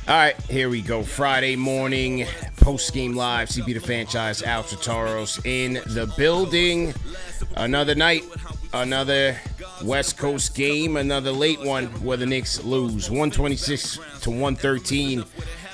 All right, here we go. Friday morning, post-game live. CB the franchise, Alex Rotaros in the building. Another night, another West Coast game, another late one where the Knicks lose 126 to 113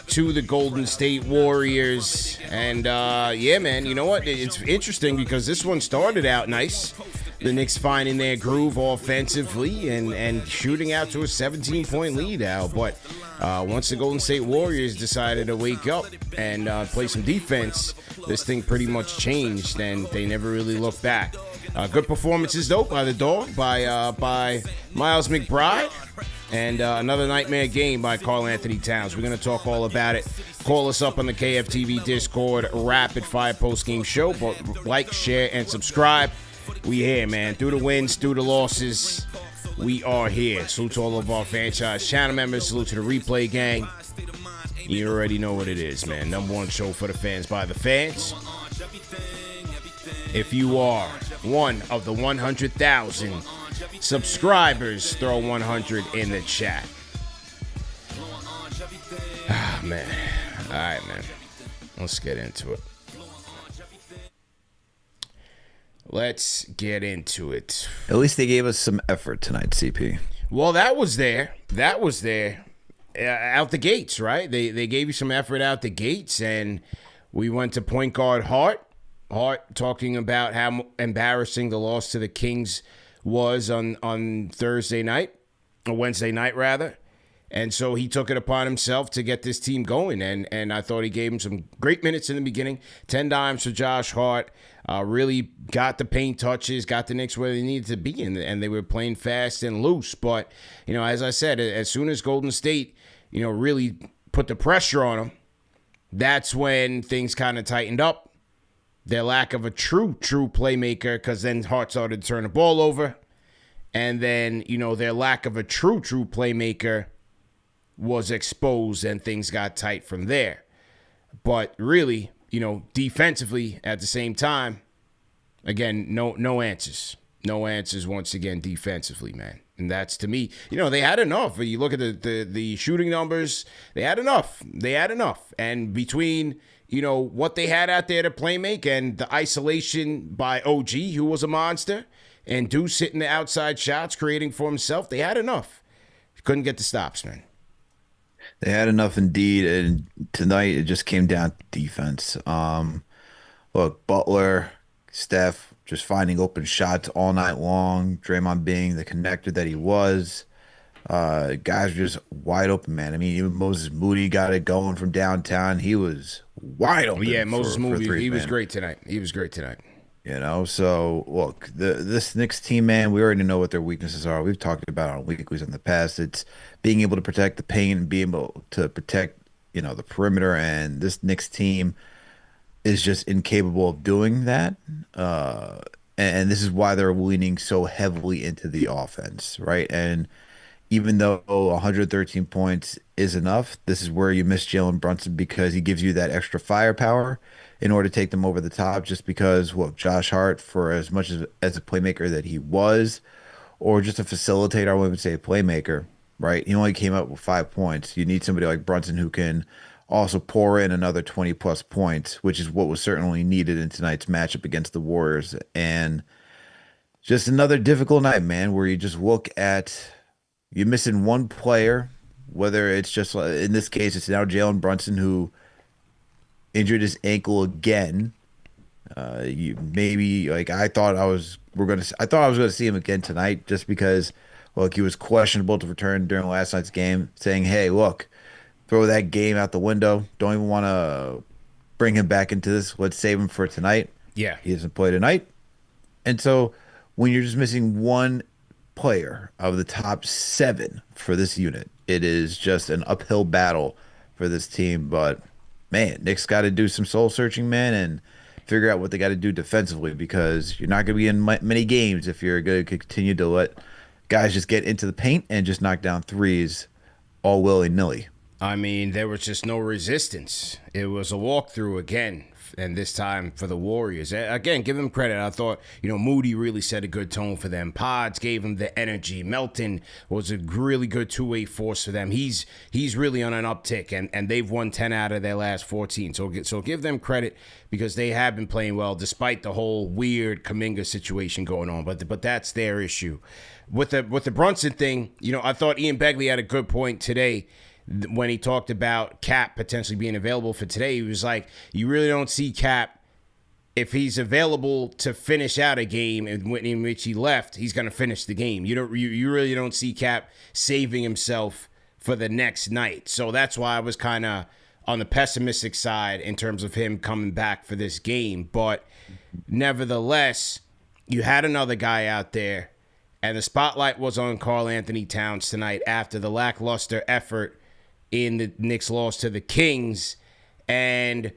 to the Golden State Warriors. And yeah, man, you know what? It's interesting because this one started out nice. The Knicks finding their groove offensively and shooting out to a 17-point lead, Al. But once the Golden State Warriors decided to wake up and play some defense, this thing pretty much changed, and they never really looked back. Good performances, though, by the dog, by Miles McBride, and another nightmare game by Karl-Anthony Towns. We're going to talk all about it. Call us up on the KFTV Discord, Rapid Fire Post-Game Show. But like, share, and subscribe. We here, man. Through the wins, through the losses, we are here. Salute to all of our franchise channel members. Salute to the replay gang. You already know what it is, man. Number one show for the fans by the fans. If you are one of the 100,000 subscribers, throw 100 in the chat. Ah, man. All right, man. Let's get into it. Let's get into it. At least they gave us some effort tonight, CP. Well, that was there. Out the gates, right? They gave you some effort out the gates, and we went to point guard Hart. Hart talking about how embarrassing the loss to the Kings was on Thursday night, or Wednesday night, rather. And so he took it upon himself to get this team going, and I thought he gave him some great minutes in the beginning. 10 dimes for Josh Hart. Really got the paint touches, got the Knicks where they needed to be, and they were playing fast and loose. But, you know, as I said, as soon as Golden State, you know, really put the pressure on them, that's when things kind of tightened up. Their lack of a true playmaker, because then Hart started to turn the ball over. And then, you know, their lack of a true playmaker was exposed, and things got tight from there. But really, you know, defensively at the same time, again, no answers. No answers once again defensively, man. And that's, to me, you know, they had enough. You look at the shooting numbers, they had enough. And between, you know, what they had out there to play make and the isolation by OG, who was a monster, and Deuce hitting the outside shots, creating for himself, they had enough. Couldn't get the stops, man. They had enough indeed, and tonight it just came down to defense. Look, Butler, Steph, just finding open shots all night long. Draymond being the connector that he was. Guys were just wide open, man. I mean, even Moses Moody got it going from downtown. He was wide open. Yeah, Moses Moody, he was great tonight. You know, so look, this Knicks team, man, we already know what their weaknesses are. We've talked about it on weeklies in the past. It's being able to protect the paint and being able to protect, you know, the perimeter. And this Knicks team is just incapable of doing that. And this is why they're leaning so heavily into the offense, right? And even though 113 points is enough, this is where you miss Jalen Brunson, because he gives you that extra firepower in order to take them over the top, just because, well, Josh Hart, for as much as a playmaker that he was, or just a facilitator, I wouldn't say a playmaker, right? He only came up with 5 points. You need somebody like Brunson who can also pour in another 20-plus points, which is what was certainly needed in tonight's matchup against the Warriors. And just another difficult night, man, where you just look at, you're missing one player, whether it's just, in this case, it's now Jalen Brunson, who injured his ankle again. Maybe, like, I thought I was gonna see him again tonight, just because, look, he was questionable to return during last night's game, saying, hey, look, throw that game out the window. Don't even want to bring him back into this. Let's save him for tonight. Yeah. He doesn't play tonight. And so when you're just missing one player of the top 7 for this unit, it is just an uphill battle for this team. But man, Knicks got to do some soul searching, man, and figure out what they got to do defensively, because you're not going to be in many games if you're going to continue to let guys just get into the paint and just knock down threes all willy-nilly. I mean, there was just no resistance. It was a walkthrough again. and this time for the Warriors. Again, give them credit. I thought, Moody really set a good tone for them. Pods gave them the energy. Melton was a really good two-way force for them. He's really on an uptick, and they've won 10 out of their last 14. So give them credit because they have been playing well despite the whole weird Kuminga situation going on. But that's their issue. With the Brunson thing, I thought Ian Begley had a good point today when he talked about Cap potentially being available for today. He was like, you really don't see Cap, if he's available to finish out a game in which he left, he's going to finish the game. You really don't see Cap saving himself for the next night. So that's why I was kind of on the pessimistic side in terms of him coming back for this game. But nevertheless, you had another guy out there, and the spotlight was on Karl-Anthony Towns tonight after the lackluster effort in the Knicks loss to the Kings, and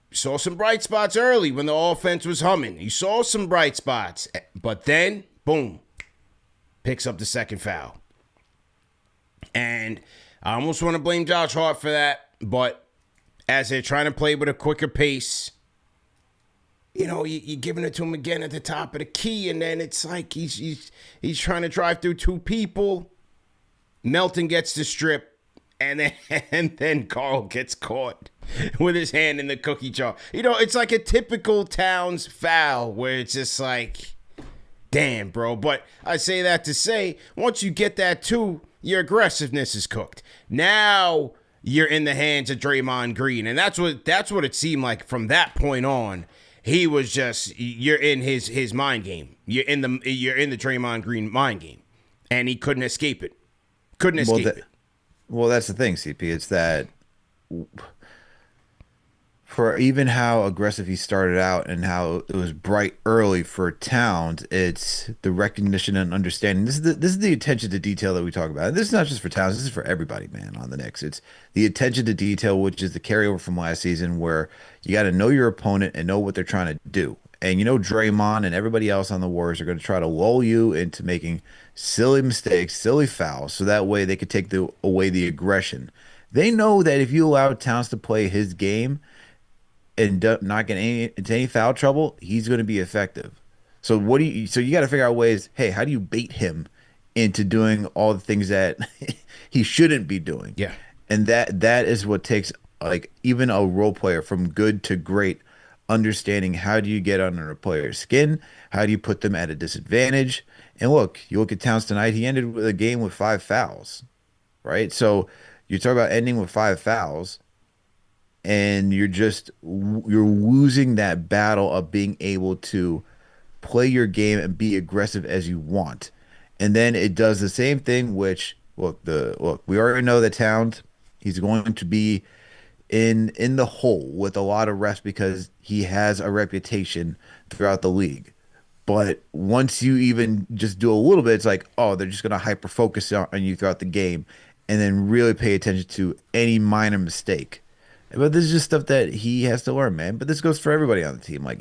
saw some bright spots early when the offense was humming. You saw some bright spots, but then, boom, picks up the second foul. And I almost want to blame Josh Hart for that, but as they're trying to play with a quicker pace, you're giving it to him again at the top of the key, and then it's like he's trying to drive through two people. Melton gets the strip, and then Karl gets caught with his hand in the cookie jar. It's like a typical Towns foul where it's just like, damn, bro. But I say that to say, once you get that too, your aggressiveness is cooked. Now you're in the hands of Draymond Green, and that's what it seemed like from that point on. He was just, you're in his mind game. You're in the Draymond Green mind game, and he couldn't escape it. Well, that's the thing, CP. It's that for even how aggressive he started out and how it was bright early for Towns, it's the recognition and understanding. This is the attention to detail that we talk about. And this is not just for Towns. This is for everybody, man, on the Knicks. It's the attention to detail, which is the carryover from last season, where you got to know your opponent and know what they're trying to do. And Draymond and everybody else on the Warriors are going to try to lull you into making silly mistakes, silly fouls, so that way they could take away the aggression. They know that if you allow Towns to play his game and not get into any foul trouble, he's going to be effective. So you got to figure out ways, hey, how do you bait him into doing all the things that he shouldn't be doing? Yeah. And that is what takes, like, even a role player from good to great, understanding how do you get under a player's skin, how do you put them at a disadvantage. And you look at Towns tonight, he ended the game with 5 fouls, right? So you talk about ending with 5 fouls, and you're losing that battle of being able to play your game and be aggressive as you want. And then it does the same thing, which we already know that Towns, he's going to be in the hole with a lot of rest because he has a reputation throughout the league. But once you even just do a little bit, it's like, oh, they're just going to hyper focus on you throughout the game and then really pay attention to any minor mistake. But this is just stuff that he has to learn, man. But this goes for everybody on the team. Like,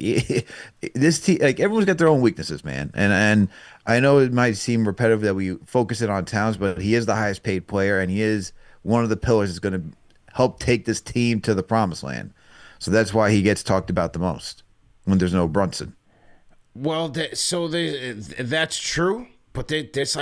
this team, like, everyone's got their own weaknesses, man. And I know it might seem repetitive that we focus it on Towns, but he is the highest paid player, and he is one of the pillars that's going to help take this team to the promised land. So that's why he gets talked about the most when there's no Brunson. Well, that's true, but there's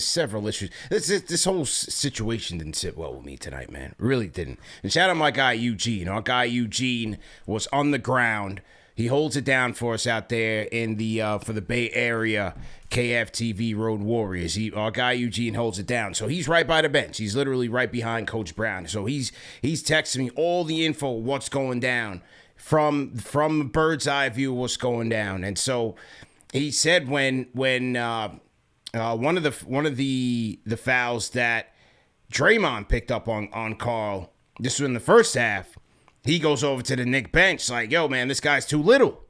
several issues. This whole situation didn't sit well with me tonight, man. Really didn't. And shout out my guy Eugene. Our guy Eugene was on the ground. He holds it down for us out there in the for the Bay Area KFTV Road Warriors. Our guy Eugene holds it down. So he's right by the bench. He's literally right behind Coach Brown. So he's texting me all the info, what's going down from a bird's eye view, what's going down. And so he said when one of the fouls that Draymond picked up on Karl, this was in the first half, he goes over to the Knicks bench like, yo, man, this guy's too little.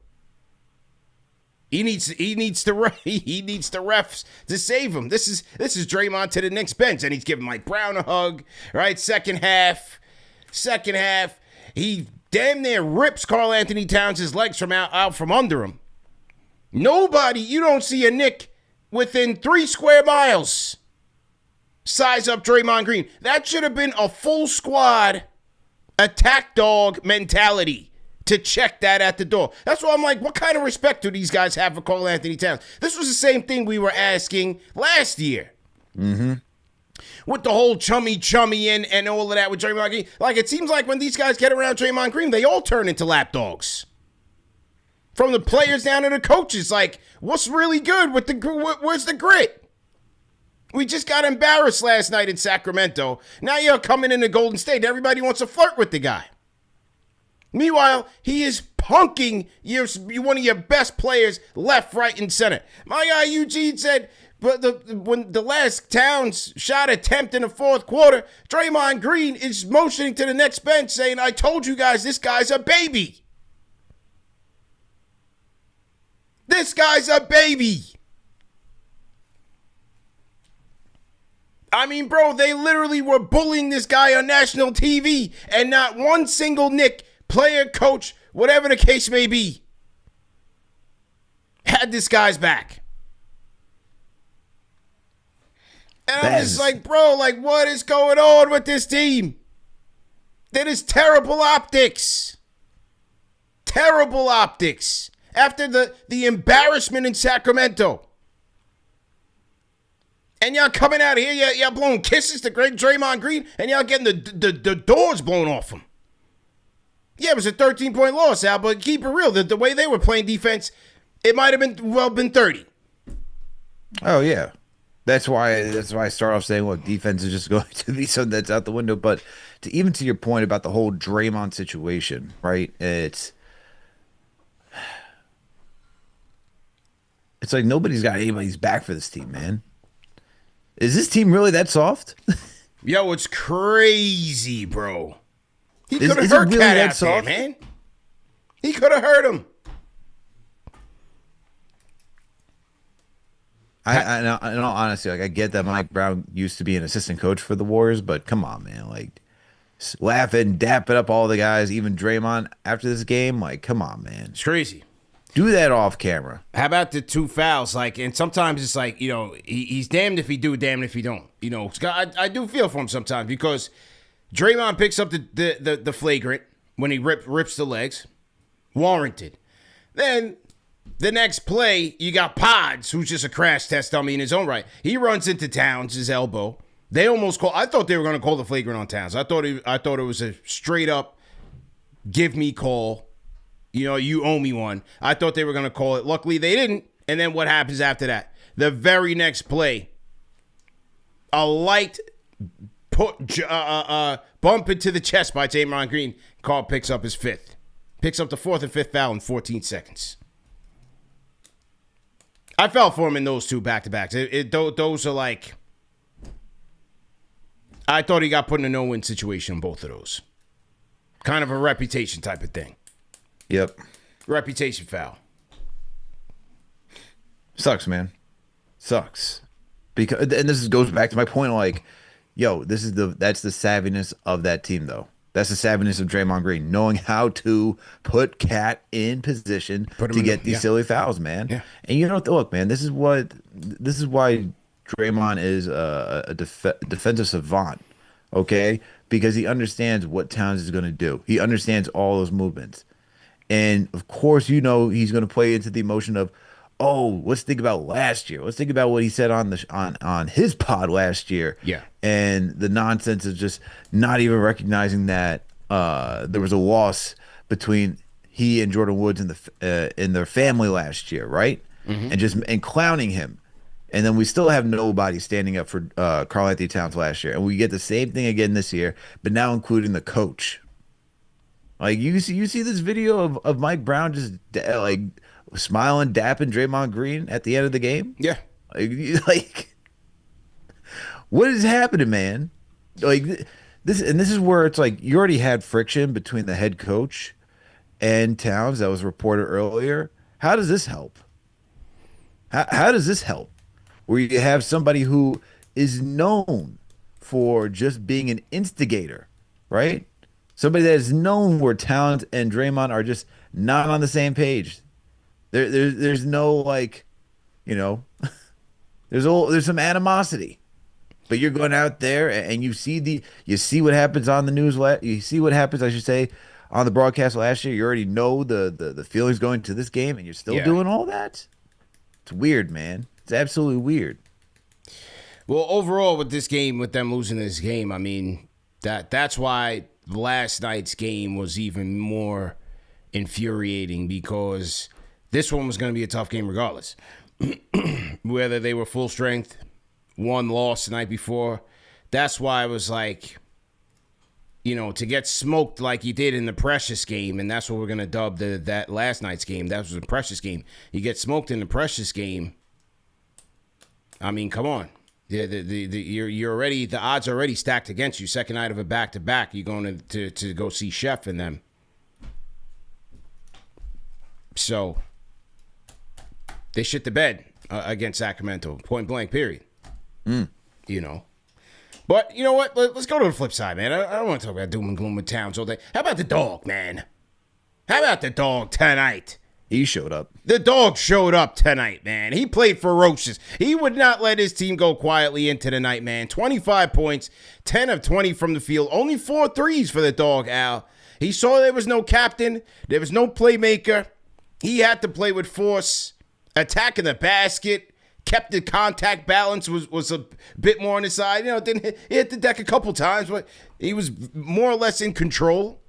He needs the refs to save him. This is Draymond to the Knicks bench, and he's giving Mike Brown a hug. Right, second half, he damn near rips Karl-Anthony Towns' legs from out from under him. You don't see a Knick within 3 square miles size up Draymond Green. That should have been a full squad attack dog mentality. to check that at the door. That's why I'm like, what kind of respect do these guys have for Karl-Anthony Towns? This was the same thing we were asking last year. Mm-hmm. With the whole chummy and all of that with Draymond Green. Like, it seems like when these guys get around Draymond Green, they all turn into lapdogs. From the players down to the coaches. Like, what's really good with where's the grit? We just got embarrassed last night in Sacramento. Now you're coming into Golden State. Everybody wants to flirt with the guy. Meanwhile, he is punking one of your best players left, right, and center. My guy Eugene said, but when the last Towns shot attempt in the fourth quarter, Draymond Green is motioning to the next bench saying, I told you guys this guy's a baby. This guy's a baby. I mean, bro, they literally were bullying this guy on national TV, and not one single Knick player, coach, whatever the case may be, had this guy's back. And I'm just like, bro, like, what is going on with this team? That is terrible optics. Terrible optics. After the embarrassment in Sacramento. And y'all coming out here, y'all blowing kisses to great Draymond Green, and y'all getting the doors blown off him. Yeah, it was a 13-point loss, Al, but keep it real. The way they were playing defense, it might have been 30. Oh, yeah. That's why I start off saying, well, defense is just going to be something that's out the window. But even to your point about the whole Draymond situation, right? It's like nobody's got anybody's back for this team, man. Is this team really that soft? Yo, it's crazy, bro. He could have hurt Cat out there, man. He could have hurt him. In all honesty, like, I get that Mike Brown used to be an assistant coach for the Warriors, but come on, man. Like, laughing, dapping up all the guys, even Draymond after this game. Like, come on, man. It's crazy. Do that off camera. How about the 2 fouls? Like, and sometimes it's like, you know, he's damned if he do, damned if he don't. You know, I do feel for him sometimes because Draymond picks up the flagrant when he rips the legs. Warranted. Then the next play, you got Pods, who's just a crash test dummy in his own right. He runs into Towns, his elbow. They almost call. I thought they were going to call the flagrant on Towns. I thought it was a straight up give me call. You know, you owe me one. I thought they were going to call it. Luckily, they didn't. And then what happens after that? The very next play, a light bump into the chest by Draymond Green. Karl picks up his 5th. Picks up the 4th and 5th foul in 14 seconds. I felt for him in those 2 back-to-backs. Those are like... I thought he got put in a no-win situation in both of those. Kind of a reputation type of thing. Yep. Reputation foul. Sucks, man. Sucks. Because, and this goes back to my point, like, yo, that's the savviness of that team, though. That's the savviness of Draymond Green, knowing how to put Cat in position to get these silly fouls, man. Yeah. And you know, look, man, this is why Draymond is a defensive savant, okay? Because he understands what Towns is going to do. He understands all those movements. And, of course, you know he's going to play into the emotion of, oh, let's think about last year. Let's think about what he said on his pod last year. Yeah. And the nonsense of just not even recognizing that there was a loss between he and Jordan Woods in their family last year, right? Mm-hmm. And clowning him. And then we still have nobody standing up for Karl-Anthony Towns last year. And we get the same thing again this year, but now including the coach. Like, you see this video of Mike Brown just like smiling, dapping Draymond Green at the end of the game? Yeah. Like what is happening, man? Like, this is where it's like you already had friction between the head coach and Towns that was reported earlier. How does this help? How does this help? Where you have somebody who is known for just being an instigator, right? Somebody that is known where Towns and Draymond are just not on the same page. There's no, like, you know, there's some animosity. But you're going out there and you see what happens on the news. You see what happens, I should say, on the broadcast last year. You already know the feelings going to this game, and you're still Yeah. doing all that. It's weird, man. It's absolutely weird. Well, overall, with this game, with them losing this game, I mean, that's why last night's game was even more infuriating, because this one was going to be a tough game regardless. Whether they were full strength, one loss the night before. That's why I was like, to get smoked like you did in the Precious game, and that's what we're going to dub that last night's game. That was the Precious game. You get smoked in the Precious game. I mean, come on. You're already, the odds are already stacked against you. Second night of a back-to-back, you're going to go see Chef and them. So they shit the bed against Sacramento, point blank, period. But you know what? Let's go to the flip side, man. I don't want to talk about doom and gloom with Towns all day. How about the dog, man? How about the dog tonight? He showed up. The dog showed up tonight, man. He played ferocious. He would not let his team go quietly into the night, man. 25 points, 10 of 20 from the field. Only 4 threes for the dog, Al. He saw there was no captain. There was no playmaker. He had to play with force, attacking the basket, kept the contact balance, was a bit more on his side. Didn't hit the deck a couple times, but he was more or less in control.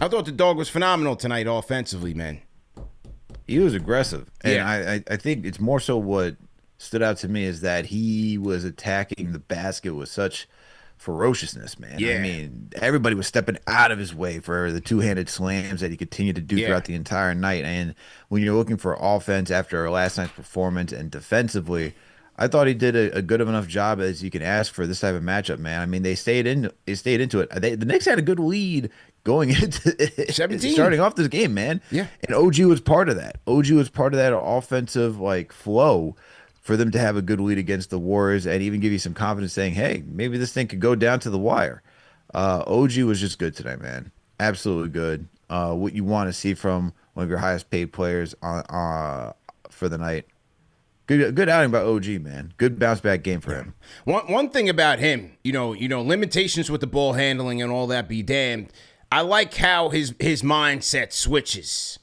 I thought the dog was phenomenal tonight offensively, man. He was aggressive. And Yeah. I think it's more so what stood out to me is that he was attacking the basket with such ferociousness, man. Yeah. I mean, everybody was stepping out of his way for the two-handed slams that he continued to do throughout the entire night. And when you're looking for offense after last night's performance and defensively, I thought he did a good of enough job as you can ask for this type of matchup, man. I mean, they stayed into it. The Knicks had a good lead going into 17. starting off this game, man. Yeah. And OG was part of that. OG was part of that offensive flow for them to have a good lead against the Warriors and even give you some confidence saying, hey, maybe this thing could go down to the wire. OG was just good tonight, man. Absolutely good. What you want to see from one of your highest paid players for the night. Good outing by OG, man. Good bounce back game for him. One thing about him, limitations with the ball handling and all that be damned. I like how his mindset switches.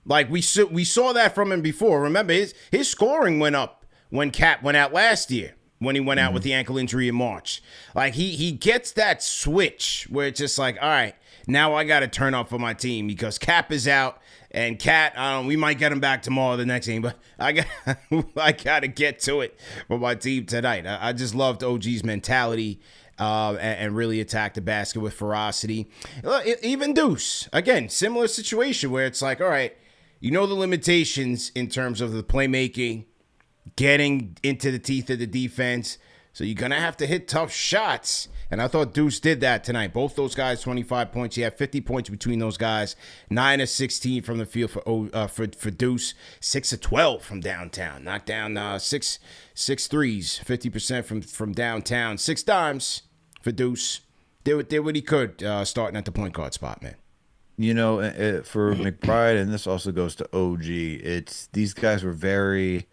Like we saw that from him before. Remember, his scoring went up when Cat went out last year, when he went out with the ankle injury in March. Like he gets that switch where it's just like, all right, now I got to turn up for my team because Cap is out. And Cat, we might get him back tomorrow, the next game, but I got to get to it for my team tonight. I just loved OG's mentality and really attacked the basket with ferocity. Even Deuce, again, similar situation where it's like, all right, the limitations in terms of the playmaking, getting into the teeth of the defense, so you're going to have to hit tough shots. And I thought Deuce did that tonight. Both those guys, 25 points. He had 50 points between those guys. 9 of 16 from the field for Deuce. 6 of 12 from downtown. Knocked down six threes, 50% from downtown. 6 dimes for Deuce. Did what he could starting at the point guard spot, man. For McBride, and this also goes to OG, these guys were very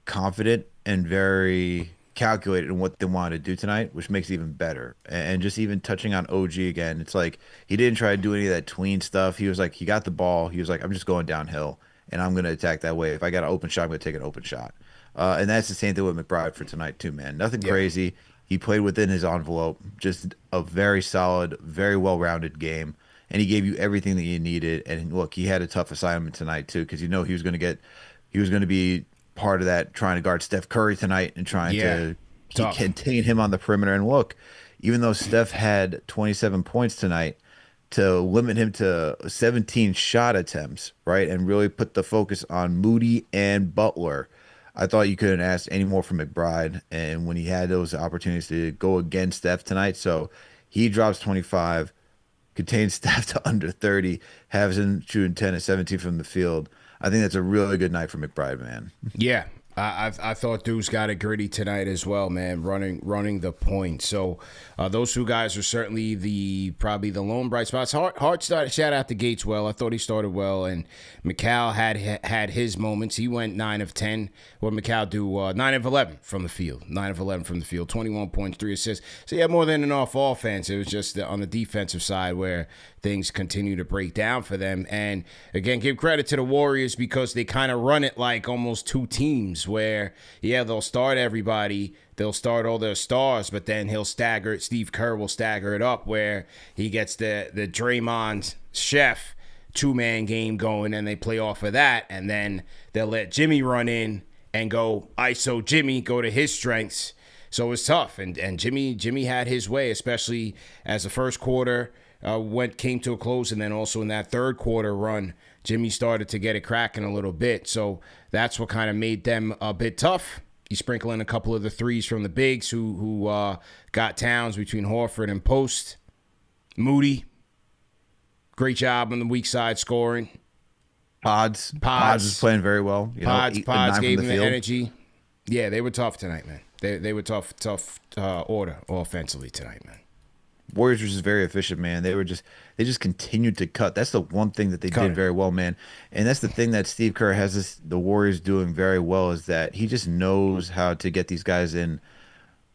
confident and very calculated in what they wanted to do tonight, which makes it even better. And just even touching on OG again, it's like he didn't try to do any of that tween stuff. He was like, he got the ball. He was like, I'm just going downhill, and I'm going to attack that way. If I got an open shot, I'm going to take an open shot. And that's the same thing with McBride for tonight too, man. Nothing crazy. He played within his envelope. Just a very solid, very well-rounded game. And he gave you everything that you needed. And look, he had a tough assignment tonight too, because he was going to be part of that, trying to guard Steph Curry tonight and trying to contain him on the perimeter. And look, even though Steph had 27 points tonight, to limit him to 17 shot attempts, right, and really put the focus on Moody and Butler, I thought you couldn't ask any more from McBride. And when he had those opportunities to go against Steph tonight, so he drops 25, contains Steph to under 30, has him shooting 10 and 17 from the field. I think that's a really good night for McBride, man. Yeah, I thought Deuce got it gritty tonight as well, man. Running the point. So those two guys are certainly probably the lone bright spots. Hart started shout out to Gates well. I thought he started well, and McCall had his moments. He went 9 of 10. What McCall do? 9 of 11 from the field. 9 of 11 from the field. 21 points, 3 assists. So he had more than enough offense. It was just on the defensive side where things continue to break down for them. And again, give credit to the Warriors because they kind of run it like almost two teams where, yeah, they'll start everybody, they'll start all their stars, but then Steve Kerr will stagger it up where he gets the Draymond Chef two-man game going and they play off of that, and then they'll let Jimmy run in and go ISO Jimmy, go to his strengths. So it's tough, and Jimmy had his way, especially as the first quarter came to a close, and then also in that third quarter run, Jimmy started to get it cracking a little bit. So that's what kind of made them a bit tough. You sprinkle in a couple of the threes from the bigs who got Towns between Horford and Post. Moody, great job on the weak side scoring. Pods is playing very well. Pods gave them the energy. Yeah, they were tough tonight, man. They were tough order offensively tonight, man. Warriors were just very efficient, man. They just continued to cut. That's the one thing that they did very well, man. And that's the thing that Steve Kerr has the Warriors doing very well, is that he just knows how to get these guys in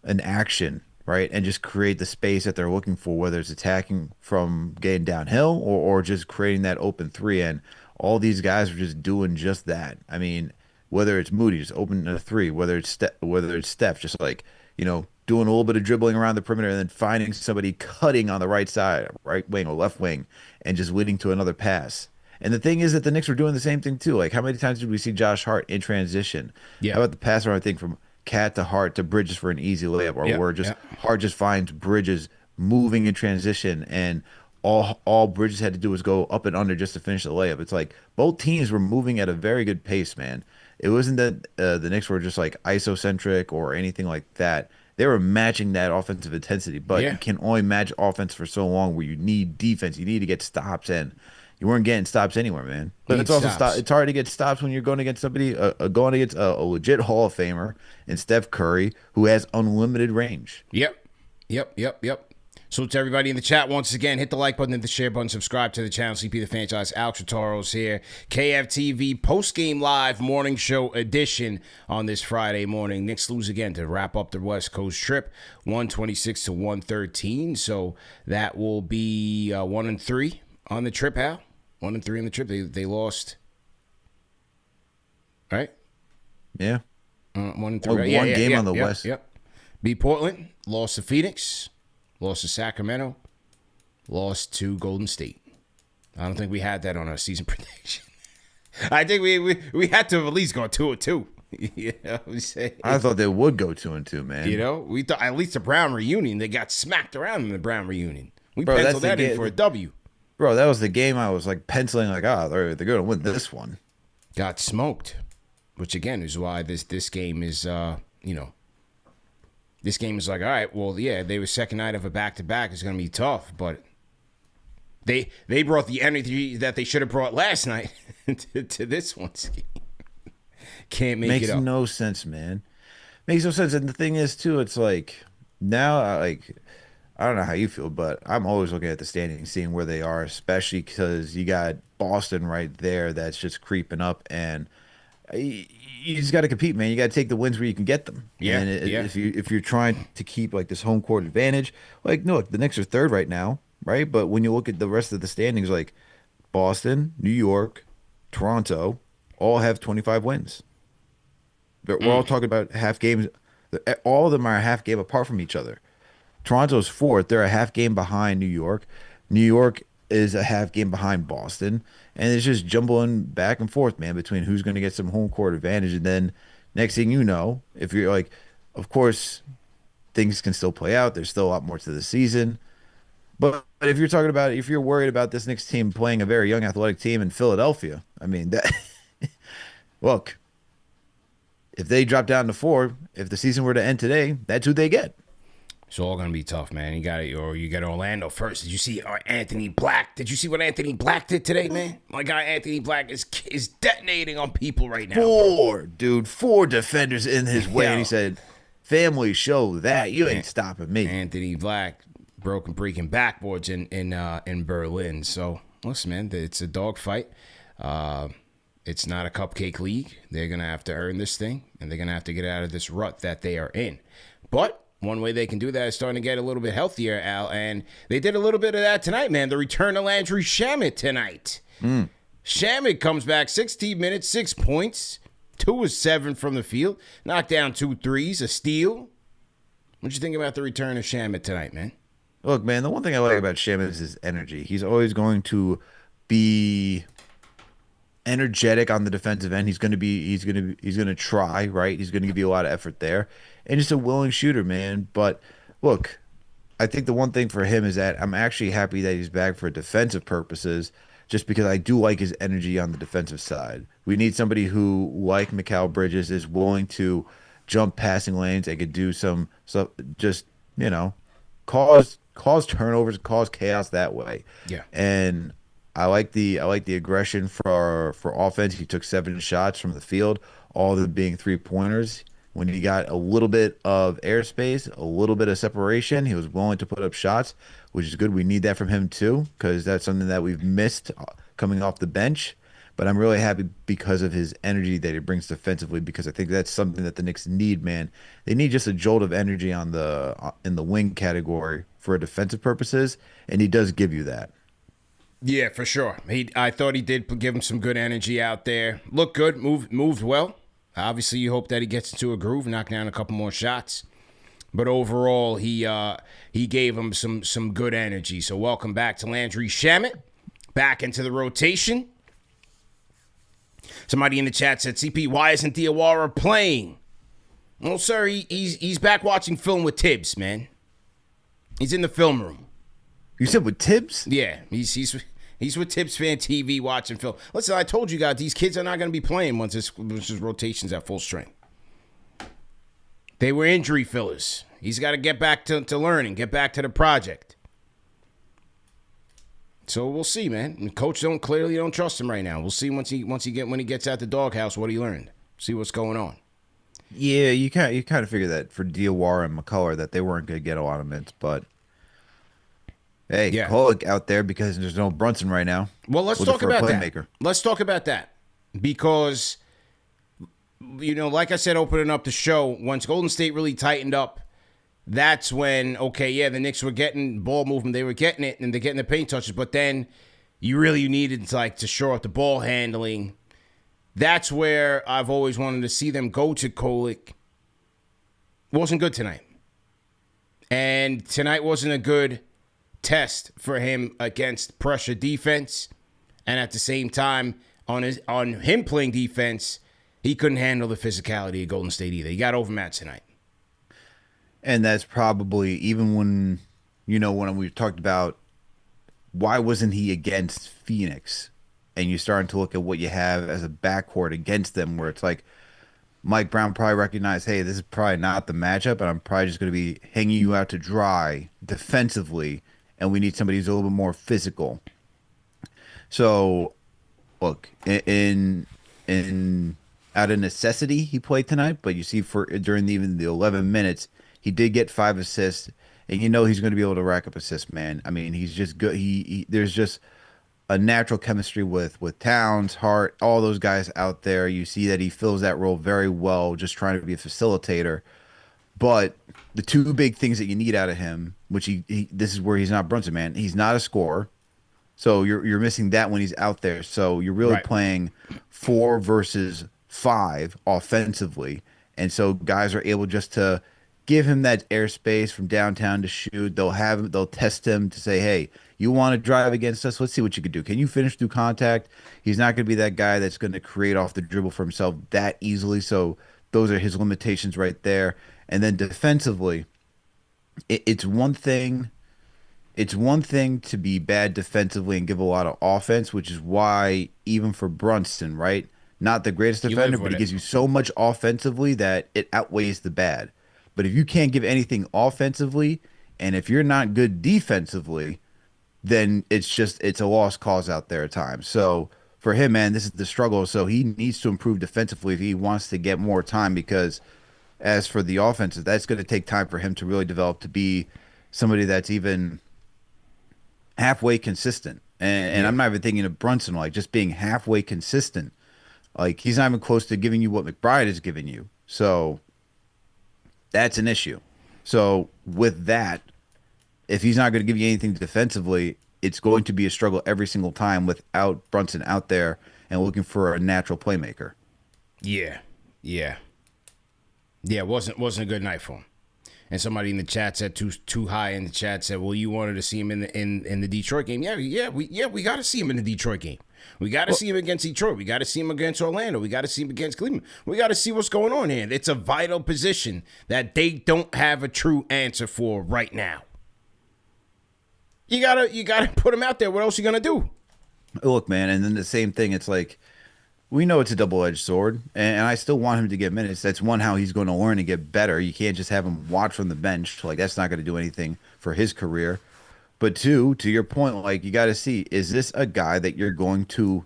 an action, right? And just create the space that they're looking for, whether it's attacking from getting downhill or just creating that open three. And all these guys are just doing just that. I mean, whether it's Moody just opening a three, whether it's Steph, just like, doing a little bit of dribbling around the perimeter and then finding somebody cutting on the right side, right wing or left wing, and just leading to another pass. And the thing is that the Knicks were doing the same thing too. Like, how many times did we see Josh Hart in transition? Yeah. How about the pass around, I think, from Cat to Hart to Bridges for an easy layup, or where just Hart just finds Bridges moving in transition, and all Bridges had to do was go up and under just to finish the layup. It's like both teams were moving at a very good pace, man. It wasn't that the Knicks were just like isocentric or anything like that. They were matching that offensive intensity, but you can only match offense for so long where you need defense. You need to get stops, and you weren't getting stops anywhere, man. But it's also it's hard to get stops when you're going against somebody, going against a legit Hall of Famer and Steph Curry, who has unlimited range. Yep. So to everybody in the chat, once again, hit the like button, hit the share button, subscribe to the channel. CP the Franchise, Alex Rotaro's here. KFTV post-game live morning show edition on this Friday morning. Knicks lose again to wrap up the West Coast trip, 126 to 113. So that will be 1-3 on the trip, Hal. 1-3 on the trip. They lost, right? Yeah. 1-3. One game on the West. Yep. Beat Portland, lost to Phoenix. Lost to Sacramento, lost to Golden State. I don't think we had that on our season prediction. I think we had to have at least go 2-2. I thought they would go 2-2, man. We thought at least the Brown reunion. They got smacked around in the Brown reunion. We penciled that in for a W. Bro, that was the game I was like penciling like, they're going to win this one. Got smoked, which again is why this game is This game is like, all right, well, yeah, they were second night of a back-to-back. It's going to be tough, but they brought the energy that they should have brought last night to this one's game. Can't make it up. Makes no sense, man. Makes no sense. And the thing is, too, it's like now, I don't know how you feel, but I'm always looking at the standings, seeing where they are, especially because you got Boston right there that's just creeping up, and you just got to compete, man. You got to take the wins where you can get them. Yeah. And if you're trying to keep like this home court advantage, like no, the Knicks are third right now, right? But when you look at the rest of the standings, like Boston, New York, Toronto, all have 25 wins. We're all talking about half games. All of them are a half game apart from each other. Toronto's fourth. They're a half game behind New York. New York is a half game behind Boston. And it's just jumbling back and forth, man, between who's going to get some home court advantage. And then next thing you know, if you're like, of course, things can still play out. There's still a lot more to the season. But if you're talking about, if you're worried about this Knicks team playing a very young athletic team in Philadelphia, I mean, that look, if they drop down to 4, if the season were to end today, that's who they get. It's all gonna be tough, man. You got Orlando first. Did you see Anthony Black? Did you see what Anthony Black did today, man? My guy Anthony Black is detonating on people right now. Four defenders in his way, and he said, "Family, show that you ain't stopping me." Anthony Black breaking backboards in Berlin. So listen, man, it's a dogfight. It's not a cupcake league. They're gonna have to earn this thing, and they're gonna have to get out of this rut that they are in. But one way they can do that is starting to get a little bit healthier, Al, and they did a little bit of that tonight, man. The return of Landry Shamet tonight. Shamet comes back 16 minutes, 6 points, 2 of 7 from the field, knocked down 2 threes, a steal. What you think about the return of Shamet tonight, man? Look, man, the one thing I like about Shamet is his energy. He's always going to be energetic on the defensive end. He's going to try, right? He's going to give you a lot of effort there. And just a willing shooter, man. But look, I think the one thing for him is that I'm actually happy that he's back for defensive purposes, just because I do like his energy on the defensive side. We need somebody who, like Mikal Bridges, is willing to jump passing lanes and could do some stuff, just, cause turnovers, cause chaos that way. Yeah. And I like the aggression for offense. He took 7 shots from the field, all of them being 3-pointers. When he got a little bit of airspace, a little bit of separation, he was willing to put up shots, which is good. We need that from him too, because that's something that we've missed coming off the bench. But I'm really happy because of his energy that he brings defensively, because I think that's something that the Knicks need, man. They need just a jolt of energy in the wing category for defensive purposes, and he does give you that. Yeah, for sure. I thought he did give him some good energy out there. Looked good, moved well. Obviously, you hope that he gets into a groove, knock down a couple more shots. But overall, he gave him some good energy. So welcome back to Landry Shamet, back into the rotation. Somebody in the chat said, CP, why isn't Diawara playing? Well, sir, he's back watching film with Tibbs, man. He's in the film room. You said with Tibbs? Yeah, he's with Knicks Fan TV watching film. Listen, I told you guys, these kids are not going to be playing once this rotation's at full strength. They were injury fillers. He's got to get back to learning, get back to the project. So we'll see, man. Coach clearly don't trust him right now. We'll see when he gets out the doghouse what he learned. See what's going on. Yeah, you kind of figure that for Diawara and McCullough that they weren't going to get a lot of minutes, but hey, yeah. Kolek out there because there's no Brunson right now. Well, let's talk about that. Let's talk about that because, like I said, opening up the show, once Golden State really tightened up, that's when, the Knicks were getting ball movement. They were getting it, and they're getting the paint touches. But then you really needed to shore up the ball handling. That's where I've always wanted to see them go to Kolek. Wasn't good tonight. And tonight wasn't a good test for him against pressure defense, and at the same time on him playing defense, he couldn't handle the physicality of Golden State either. He got overmatched tonight. And that's probably even when we talked about why wasn't he against Phoenix, and you're starting to look at what you have as a backcourt against them, where it's like Mike Brown probably recognized, hey, this is probably not the matchup, and I'm probably just going to be hanging you out to dry defensively, and we need somebody who's a little bit more physical. So, look, in out of necessity, he played tonight, but you see during even the 11 minutes, he did get 5 assists, and he's going to be able to rack up assists, man. I mean, he's just good. There's just a natural chemistry with Towns, Hart, all those guys out there. You see that he fills that role very well, just trying to be a facilitator. But the two big things that you need out of him, which this is where he's not Brunson, man. He's not a scorer. So you're missing that when he's out there. So you're really playing 4 versus 5 offensively. And so guys are able just to give him that airspace from downtown to shoot. They'll test him to say, hey, you want to drive against us? Let's see what you can do. Can you finish through contact? He's not going to be that guy that's going to create off the dribble for himself that easily. So those are his limitations right there. And then defensively, it's one thing. It's one thing to be bad defensively and give a lot of offense, which is why even for Brunson, right, not the greatest defender, but he gives you so much offensively that it outweighs the bad. But if you can't give anything offensively, and if you're not good defensively, then it's a lost cause out there at times. So for him, man, this is the struggle. So he needs to improve defensively if he wants to get more time, because as for the offenses, that's going to take time for him to really develop to be somebody that's even halfway consistent. And I'm not even thinking of Brunson, like just being halfway consistent. Like he's not even close to giving you what McBride is giving you. So that's an issue. So with that, if he's not going to give you anything defensively, it's going to be a struggle every single time without Brunson out there and looking for a natural playmaker. Yeah. It wasn't a good night for him. And somebody in the chat said too high in the chat said, well, you wanted to see him in the Detroit game. We got to see him in the Detroit game. We got to see him against Detroit. We got to see him against Orlando. We got to see him against Cleveland. We got to see what's going on here. It's a vital position that they don't have a true answer for right now. You gotta put him out there. What else are you gonna do? Look, man, and then the same thing. It's like, we know it's a double-edged sword, and I still want him to get minutes. That's one, how he's going to learn and get better. You can't just have him watch from the bench. Like, that's not going to do anything for his career. But two, to your point, like, you got to see, is this a guy that you're going to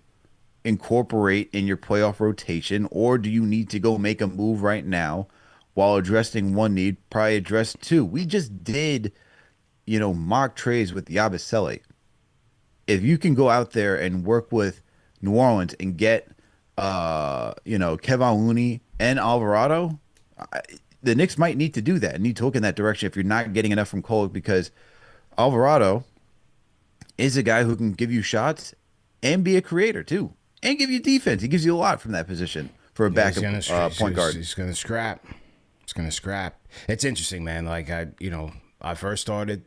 incorporate in your playoff rotation, or do you need to go make a move right now while addressing one need, probably address two? We just did, mock trades with Yabusele. If you can go out there and work with New Orleans and get Kevon Looney and Alvarado, the Knicks might need to do that and need to look in that direction if you're not getting enough from Kolek, because Alvarado is a guy who can give you shots and be a creator too, and give you defense. He gives you a lot from that position for a backup point guard. He's going to scrap. It's interesting, man. Like, I first started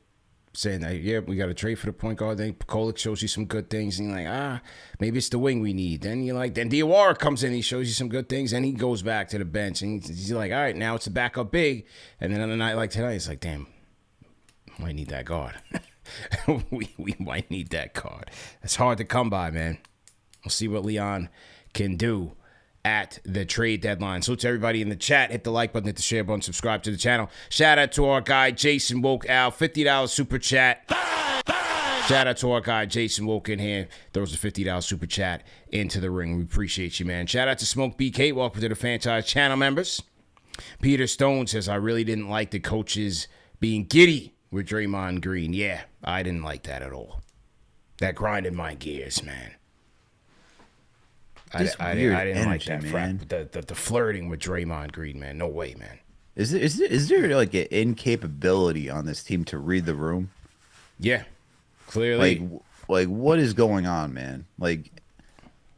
saying that, we got to trade for the point guard. Then Kolek shows you some good things, and you're like, maybe it's the wing we need. Then then Diawara comes in, he shows you some good things, and he goes back to the bench, and he's like, all right, now it's a backup big. And then on a night like tonight, it's like, damn, might need that guard. we might need that guard. It's hard to come by, man. We'll see what Leon can do at the trade deadline. So to everybody in the chat, hit the like button, hit the share button, subscribe to the channel. Shout out to our guy, Jason Woke Out, $50 super chat. Shout out to our guy, Jason Woke in here. Throws a $50 super chat into the ring. We appreciate you, man. Shout out to Smoke BK. Welcome to the franchise channel members. Peter Stone says, I really didn't like the coaches being giddy with Draymond Green. Yeah, I didn't like that at all. That grinded my gears, man. I didn't like that, man. The flirting with Draymond Green, man. No way, man. Is there like an incapability on this team to read the room? Yeah, clearly. Like what is going on, man? Like,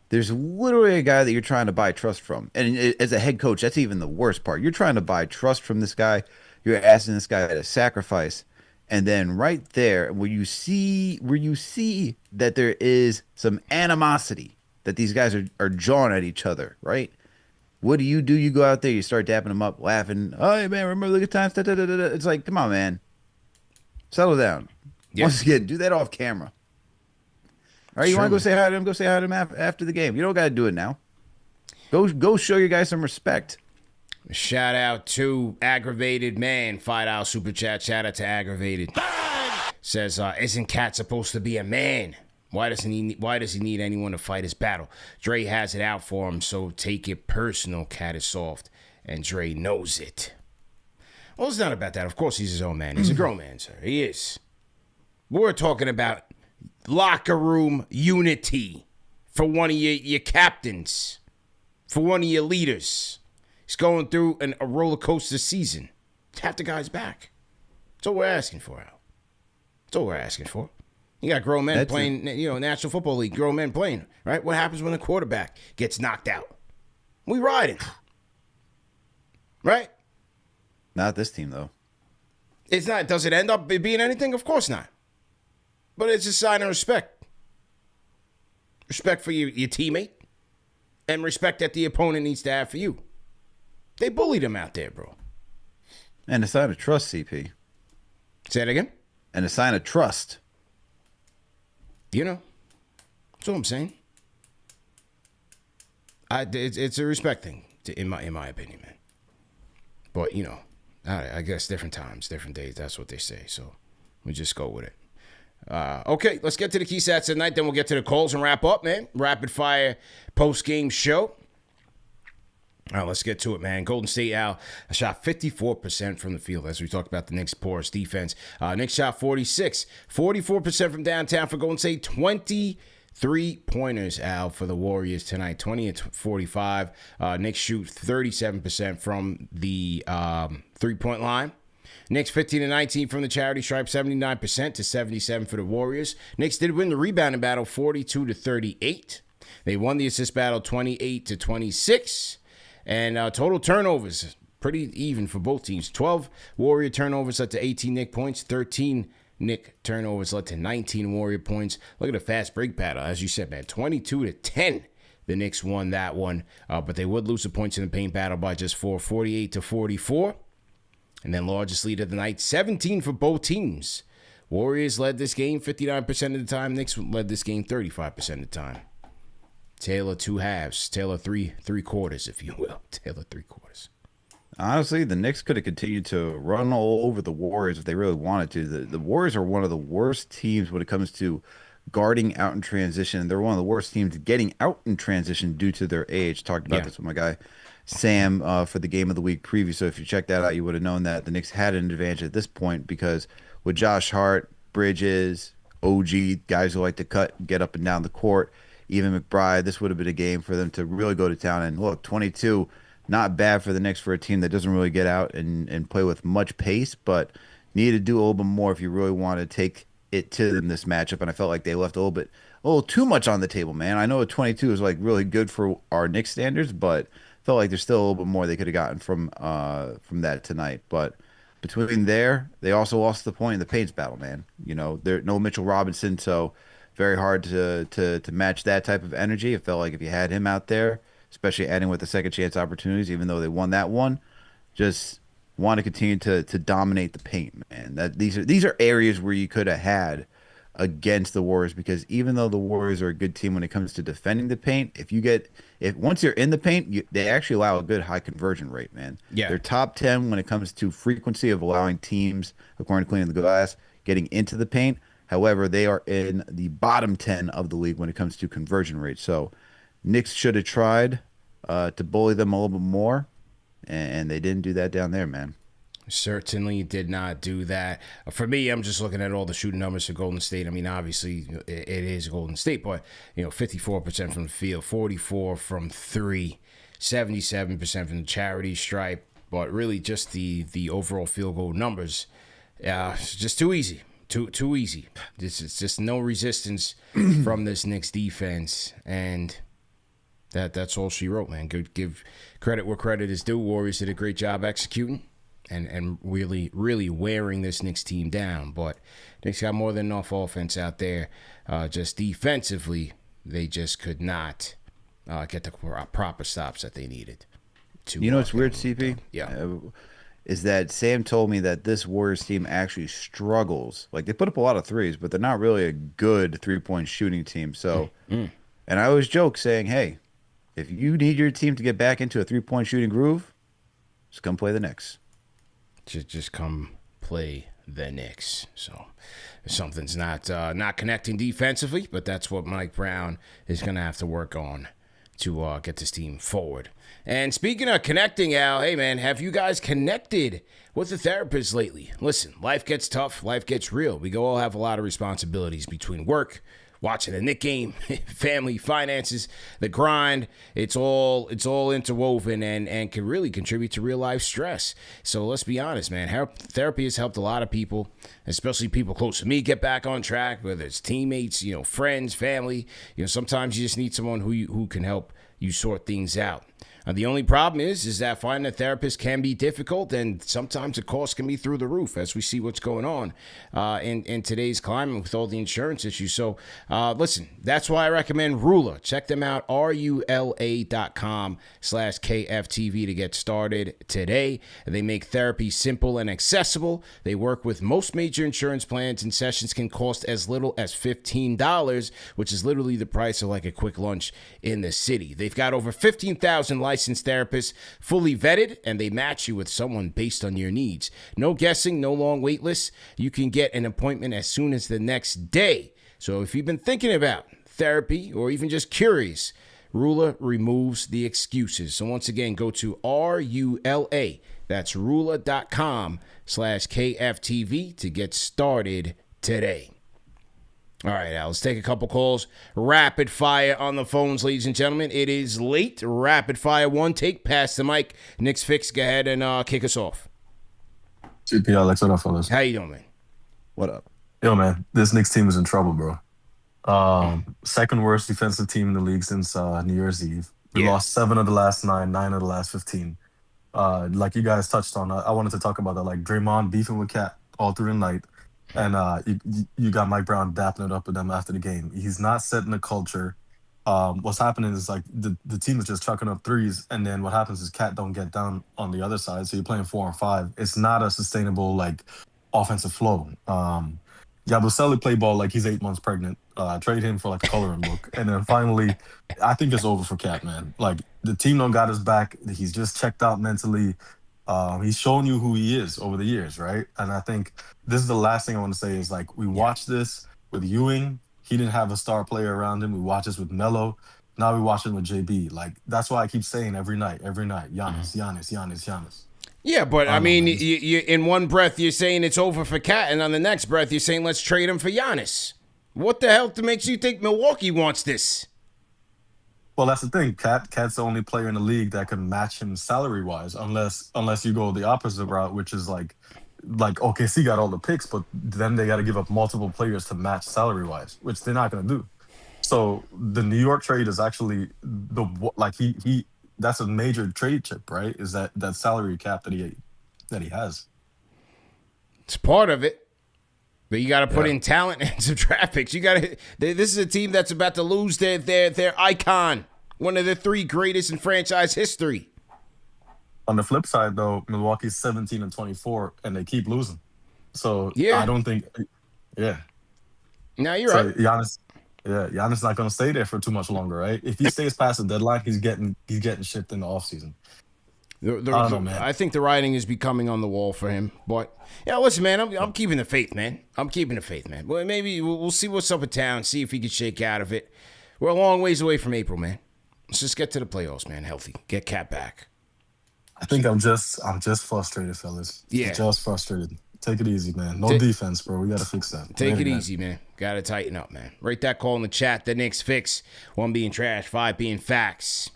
there's literally a guy that you're trying to buy trust from, and as a head coach, that's even the worst part. You're trying to buy trust from this guy. You're asking this guy to sacrifice, and then right there, where you see that there is some animosity, that these guys are jawing at each other, right? What do? You go out there, you start dapping them up, laughing. Oh, hey, man, remember the good times? Da, da, da, da. It's like, come on, man. Settle down. Yeah. Once again, do that off camera. All right, you want to go say hi to him? Go say hi to him after the game. You don't got to do it now. Go show your guys some respect. Shout out to Aggravated Man, $5 super chat. Shout out to Aggravated. Says, isn't Cat supposed to be a man? Why does he need anyone to fight his battle? Dre has it out for him, so take it personal. Cat is soft, and Dre knows it. Well, it's not about that. Of course, he's his own man. He's a grown man, sir. He is. We're talking about locker room unity for one of your captains, for one of your leaders. He's going through a roller coaster season. Half the guy's back. That's all we're asking for, Al. That's all we're asking for. You got grown men playing, National Football League, grown men playing, right? What happens when the quarterback gets knocked out? We riding. Right? Not this team, though. It's not. Does it end up being anything? Of course not. But it's a sign of respect. Respect for your teammate, and respect that the opponent needs to have for you. They bullied him out there, bro. And a sign of trust, CP. Say it again? And a sign of trust. That's all I'm saying. It's a respect thing, in my opinion, man. But I guess different times, different days. That's what they say. So we just go with it. Okay, let's get to the key stats tonight. Then we'll get to the calls and wrap up, man. Rapid fire post-game show. All right, let's get to it, man. Golden State, Al, shot 54% from the field, as we talked about the Knicks' porous defense. Knicks shot 46, 44% from downtown for Golden State, 23-pointers, Al, for the Warriors tonight, 20-45. Knicks shoot 37% from the three-point line. Knicks 15-19 from the charity stripe, 79% to 77 for the Warriors. Knicks did win the rebounding battle, 42-38. They won the assist battle, 28-26. And total turnovers, pretty even for both teams. 12 Warrior turnovers led to 18 Knick points. 13 Knick turnovers led to 19 Warrior points. Look at the fast break battle. As you said, man, 22-10. The Knicks won that one. But they would lose the points in the paint battle by just 4, 48-44. And then largest lead of the night, 17 for both teams. Warriors led this game 59% of the time. Knicks led this game 35% of the time. Taylor two halves. Taylor three quarters, if you will. Taylor three quarters. Honestly, the Knicks could have continued to run all over the Warriors if they really wanted to. The Warriors are one of the worst teams when it comes to guarding out in transition. They're one of the worst teams getting out in transition due to their age. Talked about this with my guy Sam for the Game of the Week preview. So if you checked that out, you would have known that the Knicks had an advantage at this point because with Josh Hart, Bridges, OG, guys who like to cut, get up and down the court, even McBride, this would have been a game for them to really go to town. And look, 22, not bad for the Knicks for a team that doesn't really get out and play with much pace, but need to do a little bit more if you really want to take it to them this matchup. And I felt like they left a little too much on the table, man. I know a 22 is like really good for our Knicks standards, but felt like there's still a little bit more they could have gotten from that tonight. But between there, they also lost the point in the paints battle, man. You know, there no Mitchell Robinson, so very hard to match that type of energy. It felt like if you had him out there, especially adding with the second chance opportunities, even though they won that one, just want to continue to dominate the paint, man. That these are areas where you could have had against the Warriors, because even though the Warriors are a good team when it comes to defending the paint, if once you're in the paint, they actually allow a good high conversion rate, man. Yeah, they're top 10 when it comes to frequency of allowing teams, according to Cleaning the Glass, getting into the paint. However, they are in the bottom 10 of the league when it comes to conversion rate. So Knicks should have tried to bully them a little bit more, and they didn't do that down there, man. Certainly did not do that. For me, I'm just looking at all the shooting numbers for Golden State. I mean, obviously, it is Golden State, but 54% from the field, 44 from three, 77% from the charity stripe. But really, just the overall field goal numbers, it's just too easy. Too easy. This is just no resistance from this Knicks defense, and that's all she wrote, man. Good, give credit where credit is due. Warriors did a great job executing and really, really wearing this Knicks team down. But Knicks got more than enough offense out there. Just defensively, they just could not get the proper stops that they needed. It's weird, CP? Yeah. Is that Sam told me that this Warriors team actually struggles. Like, they put up a lot of threes, but they're not really a good three-point shooting team. So, and I always joke saying, hey, if you need your team to get back into a three-point shooting groove, just come play the Knicks. Just come play the Knicks. So something's not connecting defensively, but that's what Mike Brown is going to have to work on to get this team forward. And speaking of connecting, Al, hey, man, have you guys connected with a therapist lately? Listen, life gets tough. Life gets real. We all have a lot of responsibilities between work, watching a Knick game, family, finances, the grind. It's all interwoven and can really contribute to real life stress. So let's be honest, man. Therapy has helped a lot of people, especially people close to me, get back on track, whether it's teammates, friends, family. Sometimes you just need someone who can help you sort things out. The only problem is that finding a therapist can be difficult, and sometimes the cost can be through the roof, as we see what's going on in today's climate with all the insurance issues. So, listen, that's why I recommend Rula. Check them out, rula.com/KFTV to get started today. They make therapy simple and accessible. They work with most major insurance plans, and sessions can cost as little as $15, which is literally the price of like a quick lunch in the city. They've got over 15,000 licensed therapists, fully vetted, and they match you with someone based on your needs. No guessing, no long wait lists. You can get an appointment as soon as the next day. So if you've been thinking about therapy or even just curious, Rula removes the excuses. So once again, go to RULA. That's Rula.com/KFTV to get started today. All right, Al, let's take a couple calls. Rapid fire on the phones, ladies and gentlemen. It is late. Rapid fire one. Take past the mic. Knicksfix, go ahead and kick us off. CP Alex, what up, fellas? How you doing, man? What up? Yo, man, this Knicks team is in trouble, bro. Second worst defensive team in the league since New Year's Eve. We lost 7 of the last 9 of the last 15. Like you guys touched on, I wanted to talk about that. Like Draymond beefing with Cat all through the night. And you got Mike Brown dapping it up with them after the game. He's not setting the culture. What's happening is like the team is just chucking up threes, and then what happens is Cat don't get down on the other side. So you're playing 4 and 5. It's not a sustainable like offensive flow. Yabusele play ball like he's 8 months pregnant. Trade him for like a coloring book, and then finally, I think it's over for Cat, man. Like the team don't got his back. He's just checked out mentally. He's shown you who he is over the years, right? And I think this is the last thing I want to say is like we watched this with Ewing. He didn't have a star player around him. We watched this with Melo. Now we watch it with JB. Like that's why I keep saying every night, Giannis. Yeah, but I mean, you in one breath you're saying it's over for Cat, and on the next breath you're saying let's trade him for Giannis. What the hell makes you think Milwaukee wants this? Well, that's the thing. Cat's the only player in the league that can match him salary-wise, unless you go the opposite route, which is like OKC got all the picks, but then they got to give up multiple players to match salary-wise, which they're not going to do. So the New York trade is actually he that's a major trade chip, right? Is that salary cap that he has? It's part of it. But you got to put in talent and some draft picks. You got to. This is a team that's about to lose their icon, one of the 3 greatest in franchise history. On the flip side, though, Milwaukee's 17-24, and they keep losing. So yeah, I don't think. Yeah. Now you're right. Giannis not going to stay there for too much longer, right? If he stays past the deadline, he's getting shipped in the offseason. I don't know, man. I think the writing is becoming on the wall for him. But yeah, listen, man, I'm keeping the faith, man. Well, maybe we'll see what's up with Town, see if he can shake out of it. We're a long ways away from April, man. Let's just get to the playoffs, man. Healthy, get Cat back. I think I'm just frustrated, fellas. Yeah, just frustrated. Take it easy, man. No defense, bro. We gotta fix that. Take it easy, man. Gotta tighten up, man. Write that call in the chat. The Knicks fix. 1 being trash, 5 being facts.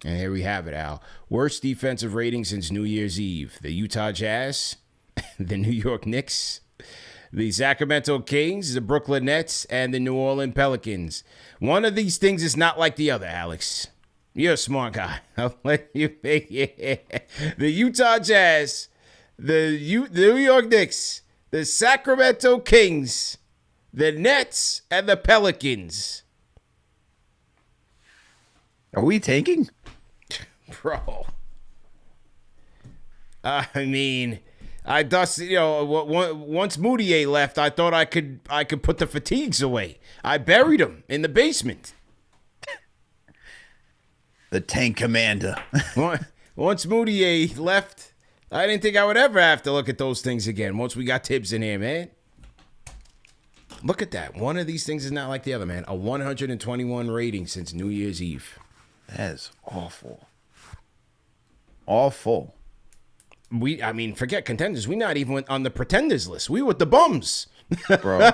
And here we have it, Al. Worst defensive rating since New Year's Eve. The Utah Jazz, the New York Knicks, the Sacramento Kings, the Brooklyn Nets, and the New Orleans Pelicans. One of these things is not like the other, Alex. You're a smart guy. I'll let you make it. The Utah Jazz, the New York Knicks, the Sacramento Kings, the Nets, and the Pelicans. Are we tanking? Bro. I mean, once Moutier left, I thought I could put the fatigues away. I buried him in the basement. The tank commander. Once Moutier left, I didn't think I would ever have to look at those things again. Once we got Tibbs in here, man. Look at that. One of these things is not like the other, man. A 121 rating since New Year's Eve. That is awful. Awful. Forget contenders. We're not even on the pretenders list. We with the bums. Bro.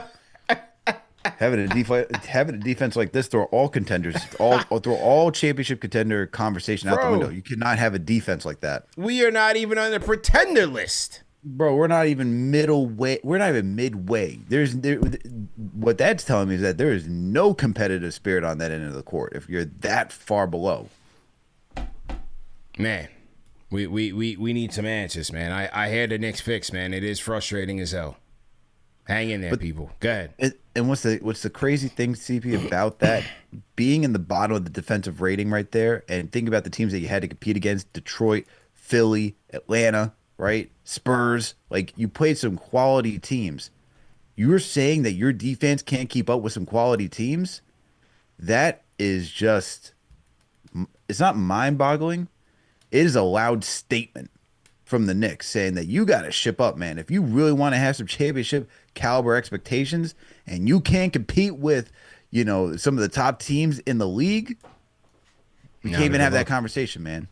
having a defense like this, throw all contenders, throw all championship contender conversation out the window. You cannot have a defense like that. We are not even on the pretender list. Bro, we're not even middle-way. We're not even midway. What that's telling me is that there is no competitive spirit on that end of the court if you're that far below. Man, we need some answers, man. I hear the Knicks fix, man. It is frustrating as hell. Hang in there, people. Go ahead. And what's the crazy thing, CP, about that? Being in the bottom of the defensive rating right there, and think about the teams that you had to compete against: Detroit, Philly, Atlanta, right? Spurs. Like, you played some quality teams. You're saying that your defense can't keep up with some quality teams? That is just it's not mind-boggling. It is a loud statement from the Knicks saying that you got to ship up, man. If you really want to have some championship caliber expectations and you can't compete with, some of the top teams in the league, we can't even have that conversation, man.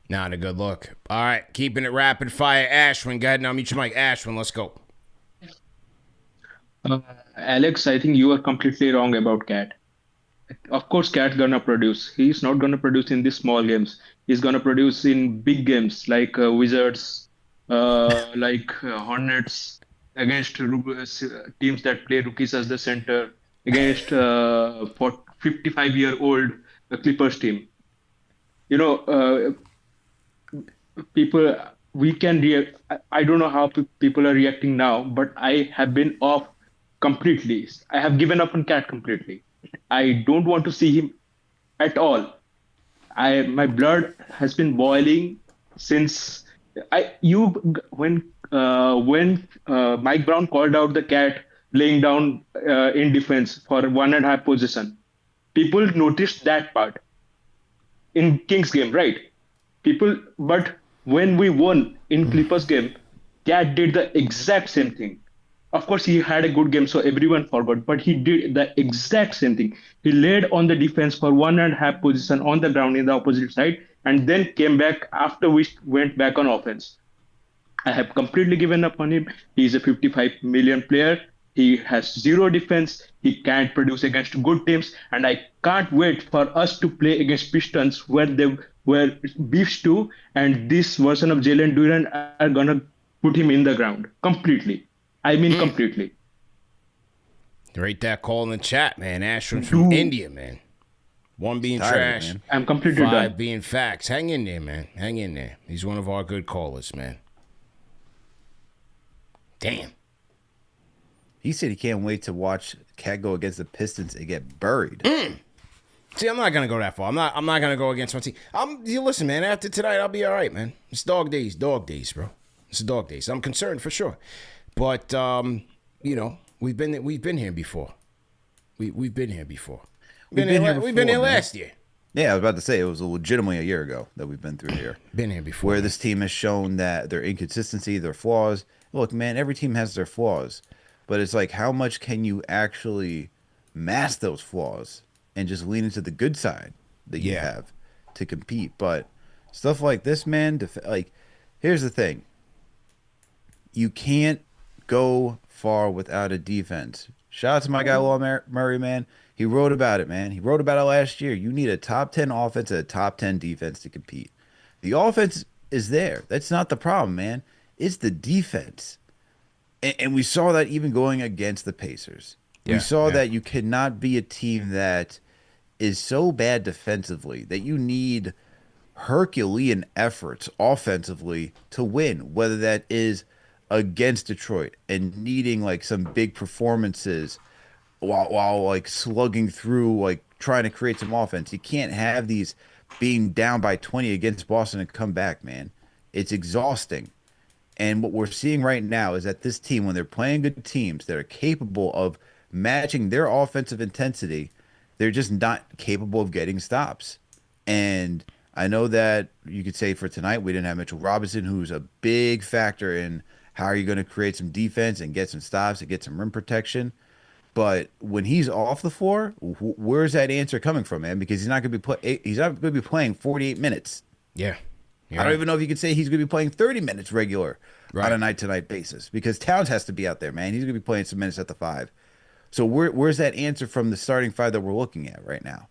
Not a good look. All right, keeping it rapid fire. Ashwin, go ahead and unmute your mic. Ashwin, let's go. Alex, I think you are completely wrong about Cat. Of course, Cat's gonna produce. He's not gonna produce in these small games. He's gonna produce in big games like Wizards, Hornets, against teams that play rookies as the center, against for 55-year-old Clippers team. People, we can react. I don't know how people are reacting now, but I have been off completely. I have given up on Cat completely. I don't want to see him at all. My blood has been boiling since when Mike Brown called out the Cat laying down in defense for 1.5 possession. People noticed that part in Kings game, right? But when we won in Clippers game, Cat did the exact same thing. Of course, he had a good game, so everyone forgot. But he did the exact same thing. He laid on the defense for 1.5 possession on the ground in the opposite side, and then came back after we went back on offense. I have completely given up on him. He's a 55 million player. He has zero defense. He can't produce against good teams, and I can't wait for us to play against Pistons where they were beefs too, and this version of Jalen Duran are gonna put him in the ground completely. I mean, completely. Rate that call in the chat, man. Ashwin from India, man. 1 being trash. Man. I'm completely 5 done. being facts. Hang in there, man. Hang in there. He's one of our good callers, man. Damn. He said he can't wait to watch Cat go against the Pistons and get buried. See, I'm not gonna go that far. I'm not gonna go against my team. You listen, man. After tonight, I'll be all right, man. It's dog days, bro. It's dog days. I'm concerned for sure, but we've been here before. We've been here before. We've been here last year. Yeah, I was about to say it was legitimately a year ago that we've been through here. Been here before. Where this team has shown that their inconsistency, their flaws. Look, man, every team has their flaws, but it's like how much can you actually mask those flaws and just lean into the good side that you have to compete. But stuff like this, man, here's the thing. You can't go far without a defense. Shout out to my guy, Law Murray, man. He wrote about it, man. He wrote about it last year. You need a top 10 offense and a top 10 defense to compete. The offense is there. That's not the problem, man. It's the defense. And we saw that even going against the Pacers. We saw that you cannot be a team that is so bad defensively that you need Herculean efforts offensively to win, whether that is against Detroit and needing like some big performances while like slugging through, like trying to create some offense. You can't have these being down by 20 against Boston and come back, man. It's exhausting. And what we're seeing right now is that this team, when they're playing good teams that are capable of matching their offensive intensity, they're just not capable of getting stops. And I know that you could say for tonight, we didn't have Mitchell Robinson, who's a big factor in how are you going to create some defense and get some stops and get some rim protection. But when he's off the floor, where's that answer coming from, man? Because he's not going to be playing 48 minutes. Yeah. I don't even know if you could say he's going to be playing 30 minutes regular on a night-to-night basis because Towns has to be out there, man. He's going to be playing some minutes at the 5. So where's that answer from the starting 5 that we're looking at right now?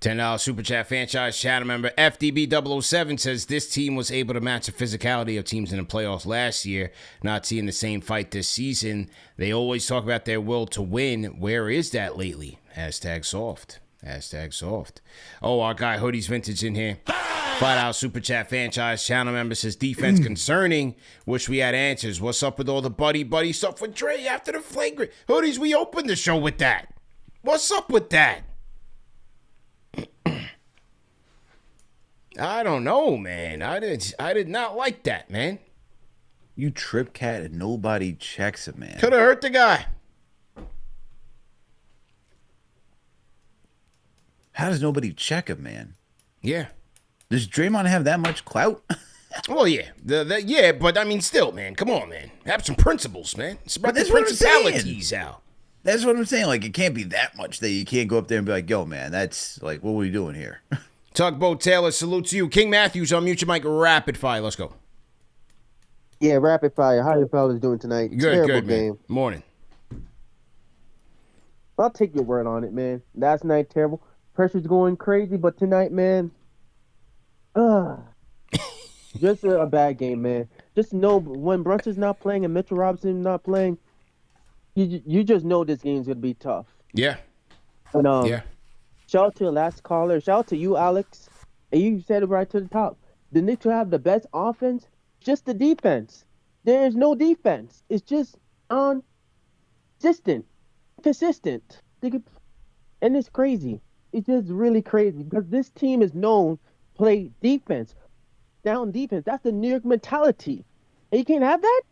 $10 Super Chat franchise channel member FDB007 says this team was able to match the physicality of teams in the playoffs last year. Not seeing the same fight this season. They always talk about their will to win. Where is that lately? #soft. #soft. Oh, our guy Hoodie's Vintage in here. $5 Super Chat franchise channel member says defense concerning. Wish we had answers. What's up with all the buddy stuff with Dre after the flagrant? Hoodies, we opened the show with that. What's up with that? I don't know, man. I did not like that, man. You trip Cat and nobody checks him, man. Could have hurt the guy. how does nobody check him, man? Yeah. Does Draymond have that much clout? Well, yeah. Yeah, but I mean, still, man. Come on, man. Have some principles, man. It's about the that's what I'm saying. principalities, Al. That's what I'm saying. Like, it can't be that much that you can't go up there and be like, yo, man, that's like, what are we doing here? Tugboat Taylor, salute to you. King Matthews, unmute your mic. Rapid fire. Let's go. Yeah, rapid fire. How you fellas doing tonight? Good, Terrible good, game. man. Morning. I'll take your word on it, man. Last night, terrible. Pressure's going crazy, but tonight, man, just a bad game, man. Just know when Brunson's not playing and Mitchell Robinson's not playing, you just know this game's gonna be tough. Yeah. And Yeah. shout out to the last caller. Shout out to you, Alex. And you said it right to the top. The Knicks will have the best offense, just the defense. There is no defense. It's just consistent. And it's crazy. It's just really crazy because this team is known to play defense, down defense. That's the New York mentality. And you can't have that?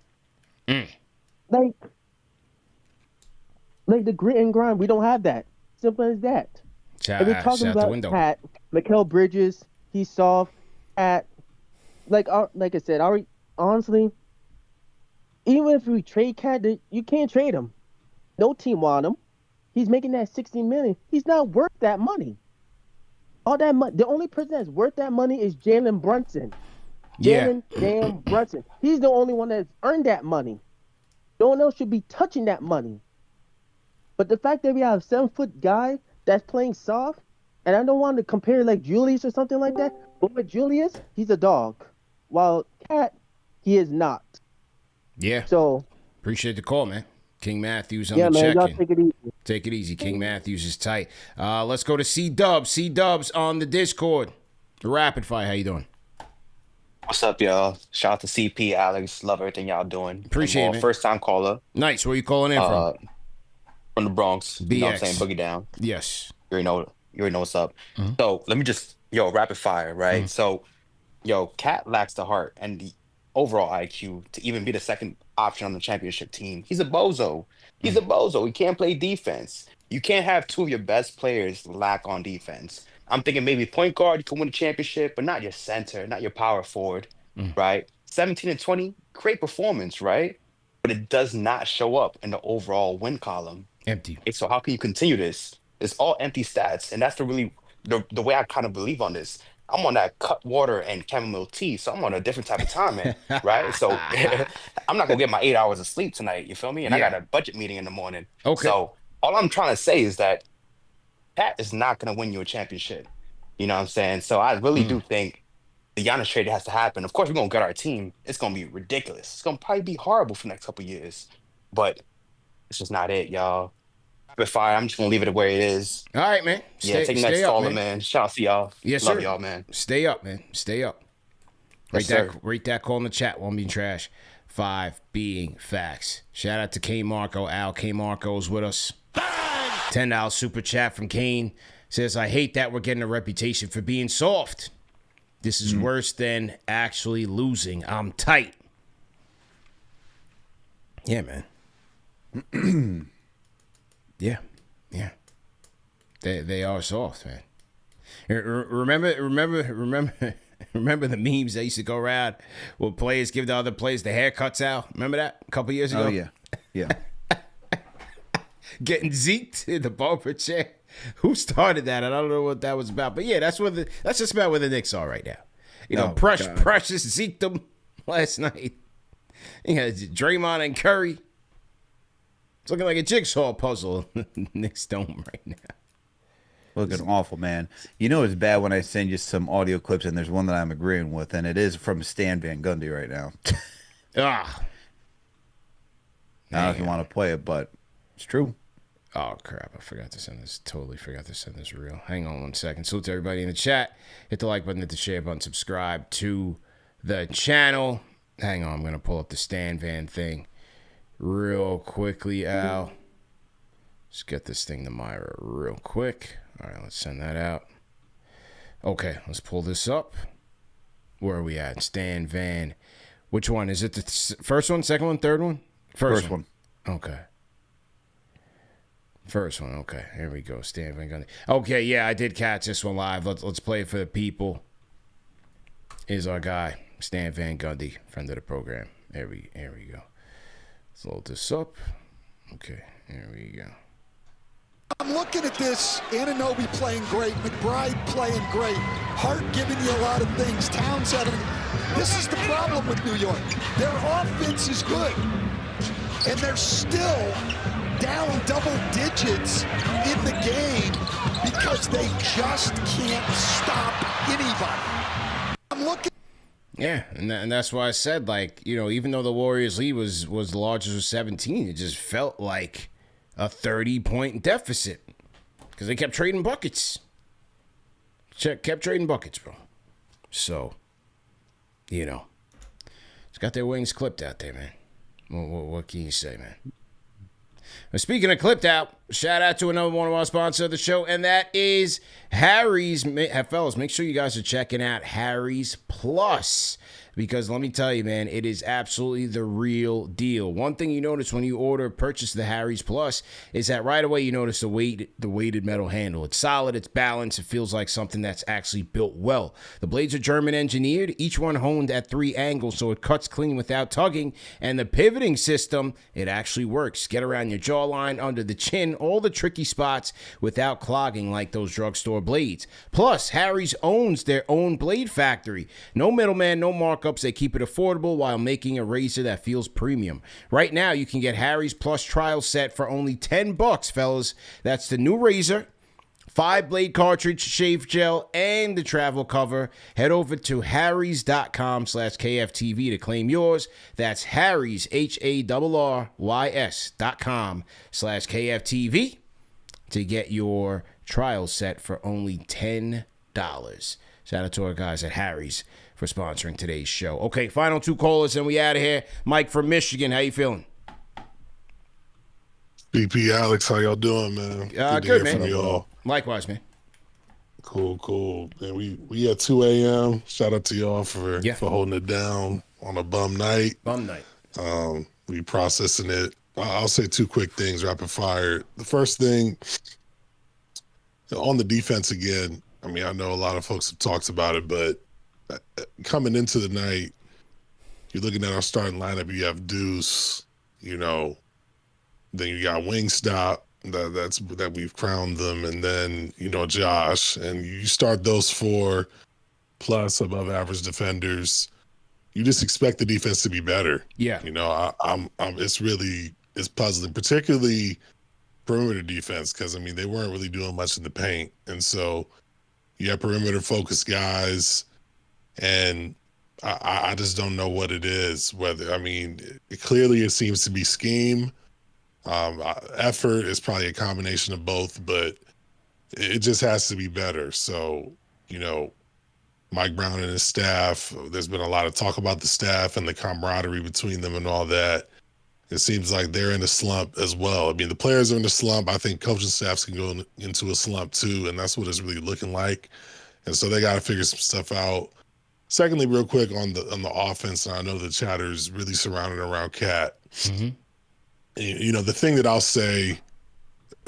Like the grit and grind. We don't have that. Simple as that. And we're talking about Pat, Mikal Bridges. He's soft. Like I said, honestly, even if we trade Cat, you can't trade him. No team want him. He's making that $16 million. He's not worth that money. All that money. The only person that's worth that money is Jalen Brunson. Jalen damn Brunson. He's the only one that's earned that money. No one else should be touching that money. But the fact that we have a 7-foot guy that's playing soft, and I don't want to compare like Julius or something like that, but with Julius, he's a dog. While Cat, he is not. Yeah. So appreciate the call, man. King Matthews on the man, check-in. y'all take it easy. Take it easy. King Matthews is tight. Let's go to C-Dubs. C-Dubs on the Discord. Rapid fire. How you doing? What's up, y'all? Shout out to CP, Alex. Love everything y'all doing. Appreciate it, man. First time caller. Nice. Where you calling in from? From the Bronx. You know what I'm BX. saying? Boogie down. Yes. You already know what's up. So let me just, rapid fire, right? So, Cat lacks the heart and the overall IQ to even be the second option on the championship team. He's a bozo. He can't play defense. You can't have two of your best players lack on defense. I'm thinking maybe point guard, you can win a championship, but not your center, not your power forward, right? 17 and 20, great performance, right? But it does not show up in the overall win column. Empty. So how can you continue this? It's all empty stats. And that's the way I kind of believe on this. I'm on that cut water and chamomile tea, so I'm on a different type of time, man, right? So I'm not going to get my 8 hours of sleep tonight, you feel me? And I got a budget meeting in the morning. Okay. So all I'm trying to say is that Pat is not going to win you a championship. You know what I'm saying? So I really do think the Giannis trade has to happen. Of course, we're going to get our team. It's going to be ridiculous. It's going to probably be horrible for the next couple of years. But it's just not it, y'all. Rapid fire, I'm just going to leave it where it is. All right, man. Take the next caller, man. Shout out to y'all. Yes, Love sir. y'all, man. Stay up, man. Stay up. Yes, Rate that call in the chat. One being trash. 5 being facts. Shout out to Kane Marco. Al K Marco's with us. $10 super chat from Kane. Says, I hate that we're getting a reputation for being soft. This is worse than actually losing. I'm tight. Yeah, man. Yeah. They are soft, man. Remember the memes that used to go around where players give the other players the haircuts out? Remember that a couple years ago? Oh, yeah. Yeah. Getting zeked in the barber chair. Who started that? I don't know what that was about. But yeah, that's just about where the Knicks are right now. Precious zeked them last night. Draymond and Curry. It's looking like a jigsaw puzzle in the Knicks dome right now. Looking awful, man. You know it's bad when I send you some audio clips and there's one that I'm agreeing with, and it is from Stan Van Gundy right now. Ah. I don't know if you want to play it, but it's true. Oh, crap. I forgot to send this. Totally forgot to send this reel. Hang on 1 second. Salute to everybody in the chat. Hit the like button, hit the share button, subscribe to the channel. Hang on. I'm going to pull up the Stan Van thing real quickly, Al. Let's get this thing to Myra real quick. All right, let's send that out. Okay, let's pull this up. Where are we at? Stan Van. Which one? Is it the first one, second one, third one? First one. Okay. First one, okay. Here we go. Stan Van Gundy. Okay, yeah, I did catch this one live. Let's play it for the people. Here's our guy, Stan Van Gundy, friend of the program. Here we go. Let's load this up. Okay, here we go. I'm looking at this. Anunoby playing great. McBride playing great. Hart giving you a lot of things. Towns having. This is the problem with New York. Their offense is good, and they're still down double digits in the game because they just can't stop anybody. I'm looking. Yeah, and that's why I said, like, you know, even though the Warriors' lead was the largest with 17, it just felt like a 30-point deficit because they kept trading buckets. Kept trading buckets, bro. So, you know, it's got their wings clipped out there, man. What can you say, man? But speaking of clipped out, shout out to another one of our sponsors of the show, and that is Harry's. Fellas, make sure you guys are checking out Harry's Plus. Because let me tell you, man, it is absolutely the real deal. One thing you notice when you purchase the Harry's Plus is that right away you notice the weighted metal handle. It's solid, it's balanced, it feels like something that's actually built well. The blades are German engineered, each one honed at 3 angles, so it cuts clean without tugging. And the pivoting system, it actually works. Get around your jawline, under the chin, all the tricky spots without clogging like those drugstore blades. Plus, Harry's owns their own blade factory. No middleman, no markup. They keep it affordable while making a razor that feels premium. Right now, you can get Harry's Plus trial set for only $10, fellas. That's the new razor, 5-blade cartridge, shave gel, and the travel cover. Head over to harrys.com/KFTV to claim yours. That's Harry's, HARRYS.com/KFTV to get your trial set for only $10. Shout out to our guys at Harry's for sponsoring today's show. Okay, final 2 callers and we out of here. Mike from Michigan, how you feeling? BP Alex, how y'all doing, man? Good, man. From y'all. Likewise, man. Cool. And we at 2 a.m. Shout out to y'all for holding it down on a bum night. We processing it. I'll say 2 quick things, rapid fire. The first thing, on the defense again, I mean, I know a lot of folks have talked about it, but coming into the night, you're looking at our starting lineup. You have Deuce, you know, then you got Wingstop that we've crowned them, and then, you know, Josh, and you start those 4 plus above average defenders. You just expect the defense to be better. Yeah, you know, it's puzzling, particularly perimeter defense, because I mean they weren't really doing much in the paint, and so you have perimeter focused guys. And I just don't know what it is. Clearly it seems to be scheme. Effort is probably a combination of both, but it just has to be better. So, you know, Mike Brown and his staff, there's been a lot of talk about the staff and the camaraderie between them and all that. It seems like they're in a slump as well. I mean, the players are in a slump. I think coaching staffs can go into a slump too, and that's what it's really looking like. And so they got to figure some stuff out. Secondly, real quick on the offense, and I know the chatter is really surrounded around Cat. Mm-hmm. You know, the thing that I'll say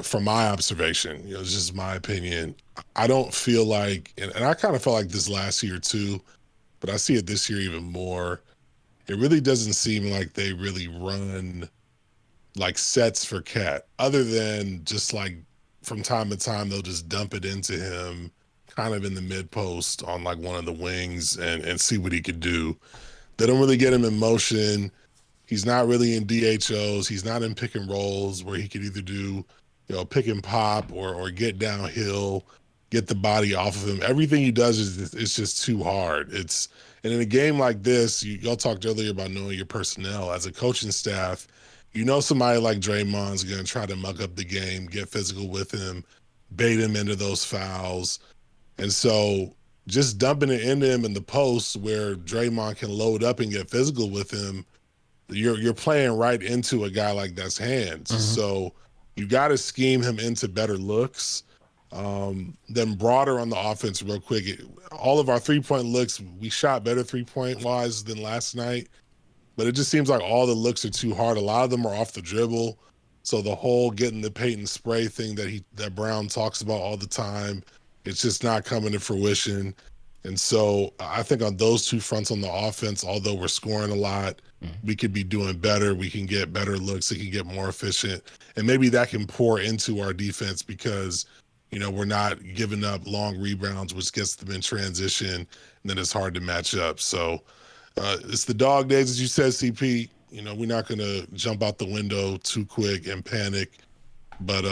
from my observation, you know, it's just my opinion. I don't feel like, and I kind of felt like this last year too, but I see it this year even more. It really doesn't seem like they really run like sets for Cat, other than just like from time to time they'll just dump it into him kind of in the mid post on like one of the wings and see what he could do. They don't really get him in motion. He's not really in DHOs. He's not in pick and rolls where he could either do, you know, pick and pop or get downhill, get the body off of him. Everything he does is just too hard. And in a game like this, y'all talked earlier about knowing your personnel. As a coaching staff, you know somebody like Draymond's going to try to muck up the game, get physical with him, bait him into those fouls. And so just dumping it into him in the post where Draymond can load up and get physical with him, you're playing right into a guy like that's hands. Mm-hmm. So you got to scheme him into better looks. Then broader on the offense real quick. All of our 3-point looks, we shot better 3-point wise than last night, but it just seems like all the looks are too hard. A lot of them are off the dribble. So the whole getting the paint and spray thing that Brown talks about all the time, it's just not coming to fruition. And so I think on those two fronts on the offense, although we're scoring a lot, we could be doing better. We can get better looks. It can get more efficient. And maybe that can pour into our defense because, we're not giving up long rebounds, which gets them in transition, and then it's hard to match up. So it's the dog days, as you said, CP. We're not going to jump out the window too quick and panic. But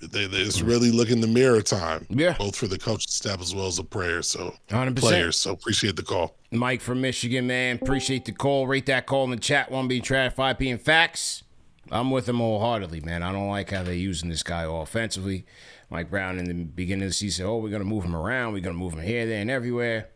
it's really look in the mirror time, both for the coaching staff as well as the players. So 100%. Players. So appreciate the call. Mike from Michigan, man, appreciate the call. Rate that call in the chat. One being trash, 5 being facts. I'm with him wholeheartedly, man. I don't like how they're using this guy offensively. Mike Brown in the beginning of the season, we're going to move him around. We're going to move him here, there, and everywhere.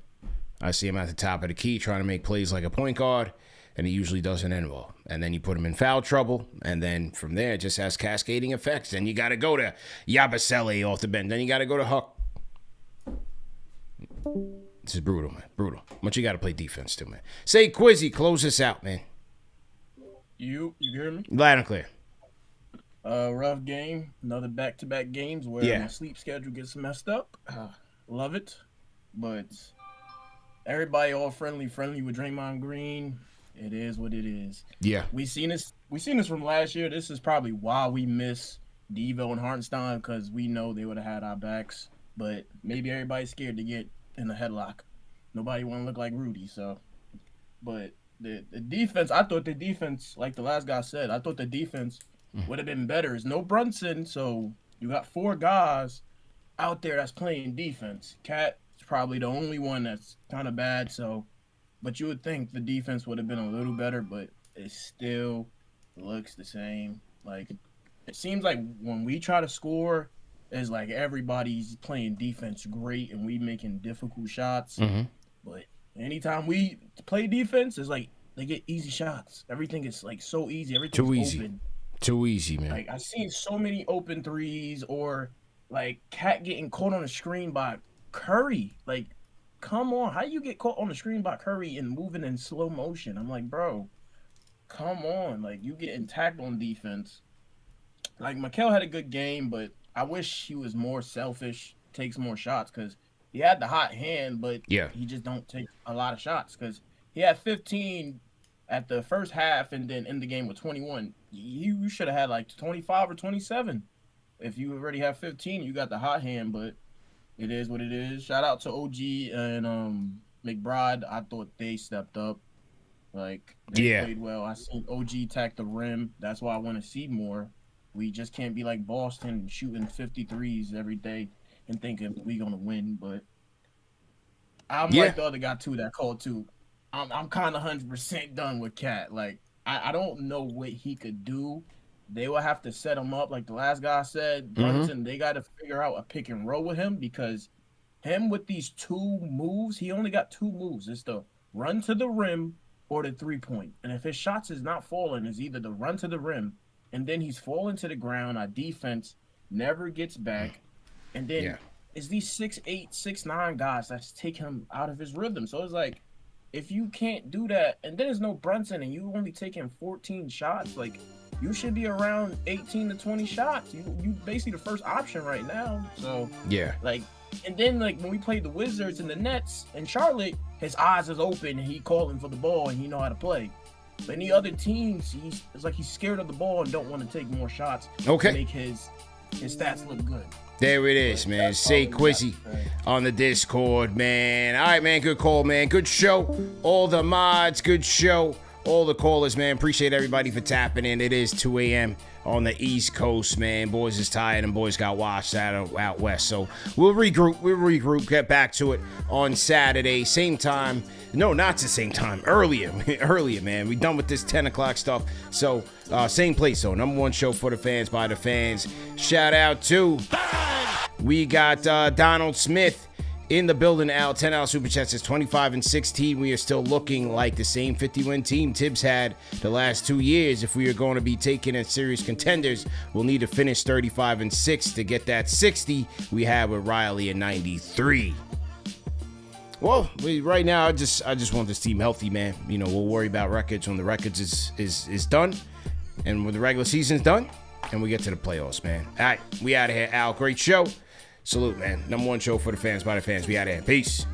I see him at the top of the key trying to make plays like a point guard, and he usually doesn't end well. And then you put him in foul trouble, and then from there it just has cascading effects. Then you got to go to Yabusele off the bench. Then you got to go to Huck. This is brutal, man. Brutal. But you got to play defense too, man. Sayquizzy, close us out, man. You hear me? Loud and clear. Rough game. Another back-to-back games where my sleep schedule gets messed up. Love it. But everybody all friendly with Draymond Green. It is what it is. Yeah. We seen this from last year. This is probably why we miss Devo and Hartenstein, because we know they would have had our backs. But maybe everybody's scared to get in the headlock. Nobody want to look like Rudy. So, but the defense, I thought the defense, like the last guy said, I thought the defense would have been better. There's no Brunson, so you got 4 guys out there that's playing defense. Cat is probably the only one that's kind of bad. So. But you would think the defense would have been a little better, but it still looks the same. Like, it seems like when we try to score, it's like everybody's playing defense great and we making difficult shots. But anytime we play defense, it's like they get easy shots. Everything is like so easy. Everything's too easy. Open. Too easy, man. Like, I've seen so many open threes, or like Cat getting caught on the screen by Curry. Like, come on, how you get caught on the screen by Curry and moving in slow motion? I'm like, bro, come on. Like, you getting tackled on defense. Like, Mikal had a good game, but I wish he was more selfish, takes more shots, because he had the hot hand, but he just don't take a lot of shots, because he had 15 at the first half and then in the game with 21. You should have had like 25 or 27. If you already have 15, you got the hot hand, but it is what it is. Shout out to OG and McBride. I thought they stepped up. Like, they played well. I seen OG tack the rim. That's why I want to see more. We just can't be like Boston shooting 53s every day and thinking we gonna win. But I'm like the other guy too that called too. I'm kind of 100% done with Cat. Like, I don't know what he could do. They will have to set him up, like the last guy said. Brunson, they got to figure out a pick and roll with him, because him with these 2 moves, he only got 2 moves. It's the run to the rim or the 3-point. And if his shots is not falling, it's either the run to the rim and then he's falling to the ground. Our defense never gets back. And then it's these 6'8", 6'9" guys that take him out of his rhythm. So it's like, if you can't do that, and then there's no Brunson and you only taking 14 shots, like, you should be around 18 to 20 shots. You basically the first option right now. So like, and then like when we played the Wizards and the Nets and Charlotte, his eyes is open and he calling for the ball and he know how to play. But any other teams, it's like he's scared of the ball and don't want to take more shots to make his stats look good. There it is, man. Sayquizzy on the Discord, man. All right, man. Good call, man. Good show. All the mods, good show. All the callers, man. Appreciate everybody for tapping in. It is 2 a.m. on the East Coast, man. Boys is tired and boys got washed out west. So we'll regroup, get back to it on Saturday. Same time. No, not the same time. Earlier, man. We done with this 10 o'clock stuff. So same place, though. Number 1 show for the fans, by the fans. Shout out to, we got Donald Smith in the building. Al, $10 super chats is 25 and 16. We are still looking like the same 50-win team Tibbs had the last 2 years. If we are going to be taking as serious contenders, we'll need to finish 35 and 6 to get that 60 we have with Riley at 93. Well, right now I just want this team healthy, man. You know, we'll worry about records when the records is done, and when the regular season's done, and we get to the playoffs, man. All right, we out of here, Al. Great show. Salute, man. Number one show for the fans, by the fans. We out of here. Peace.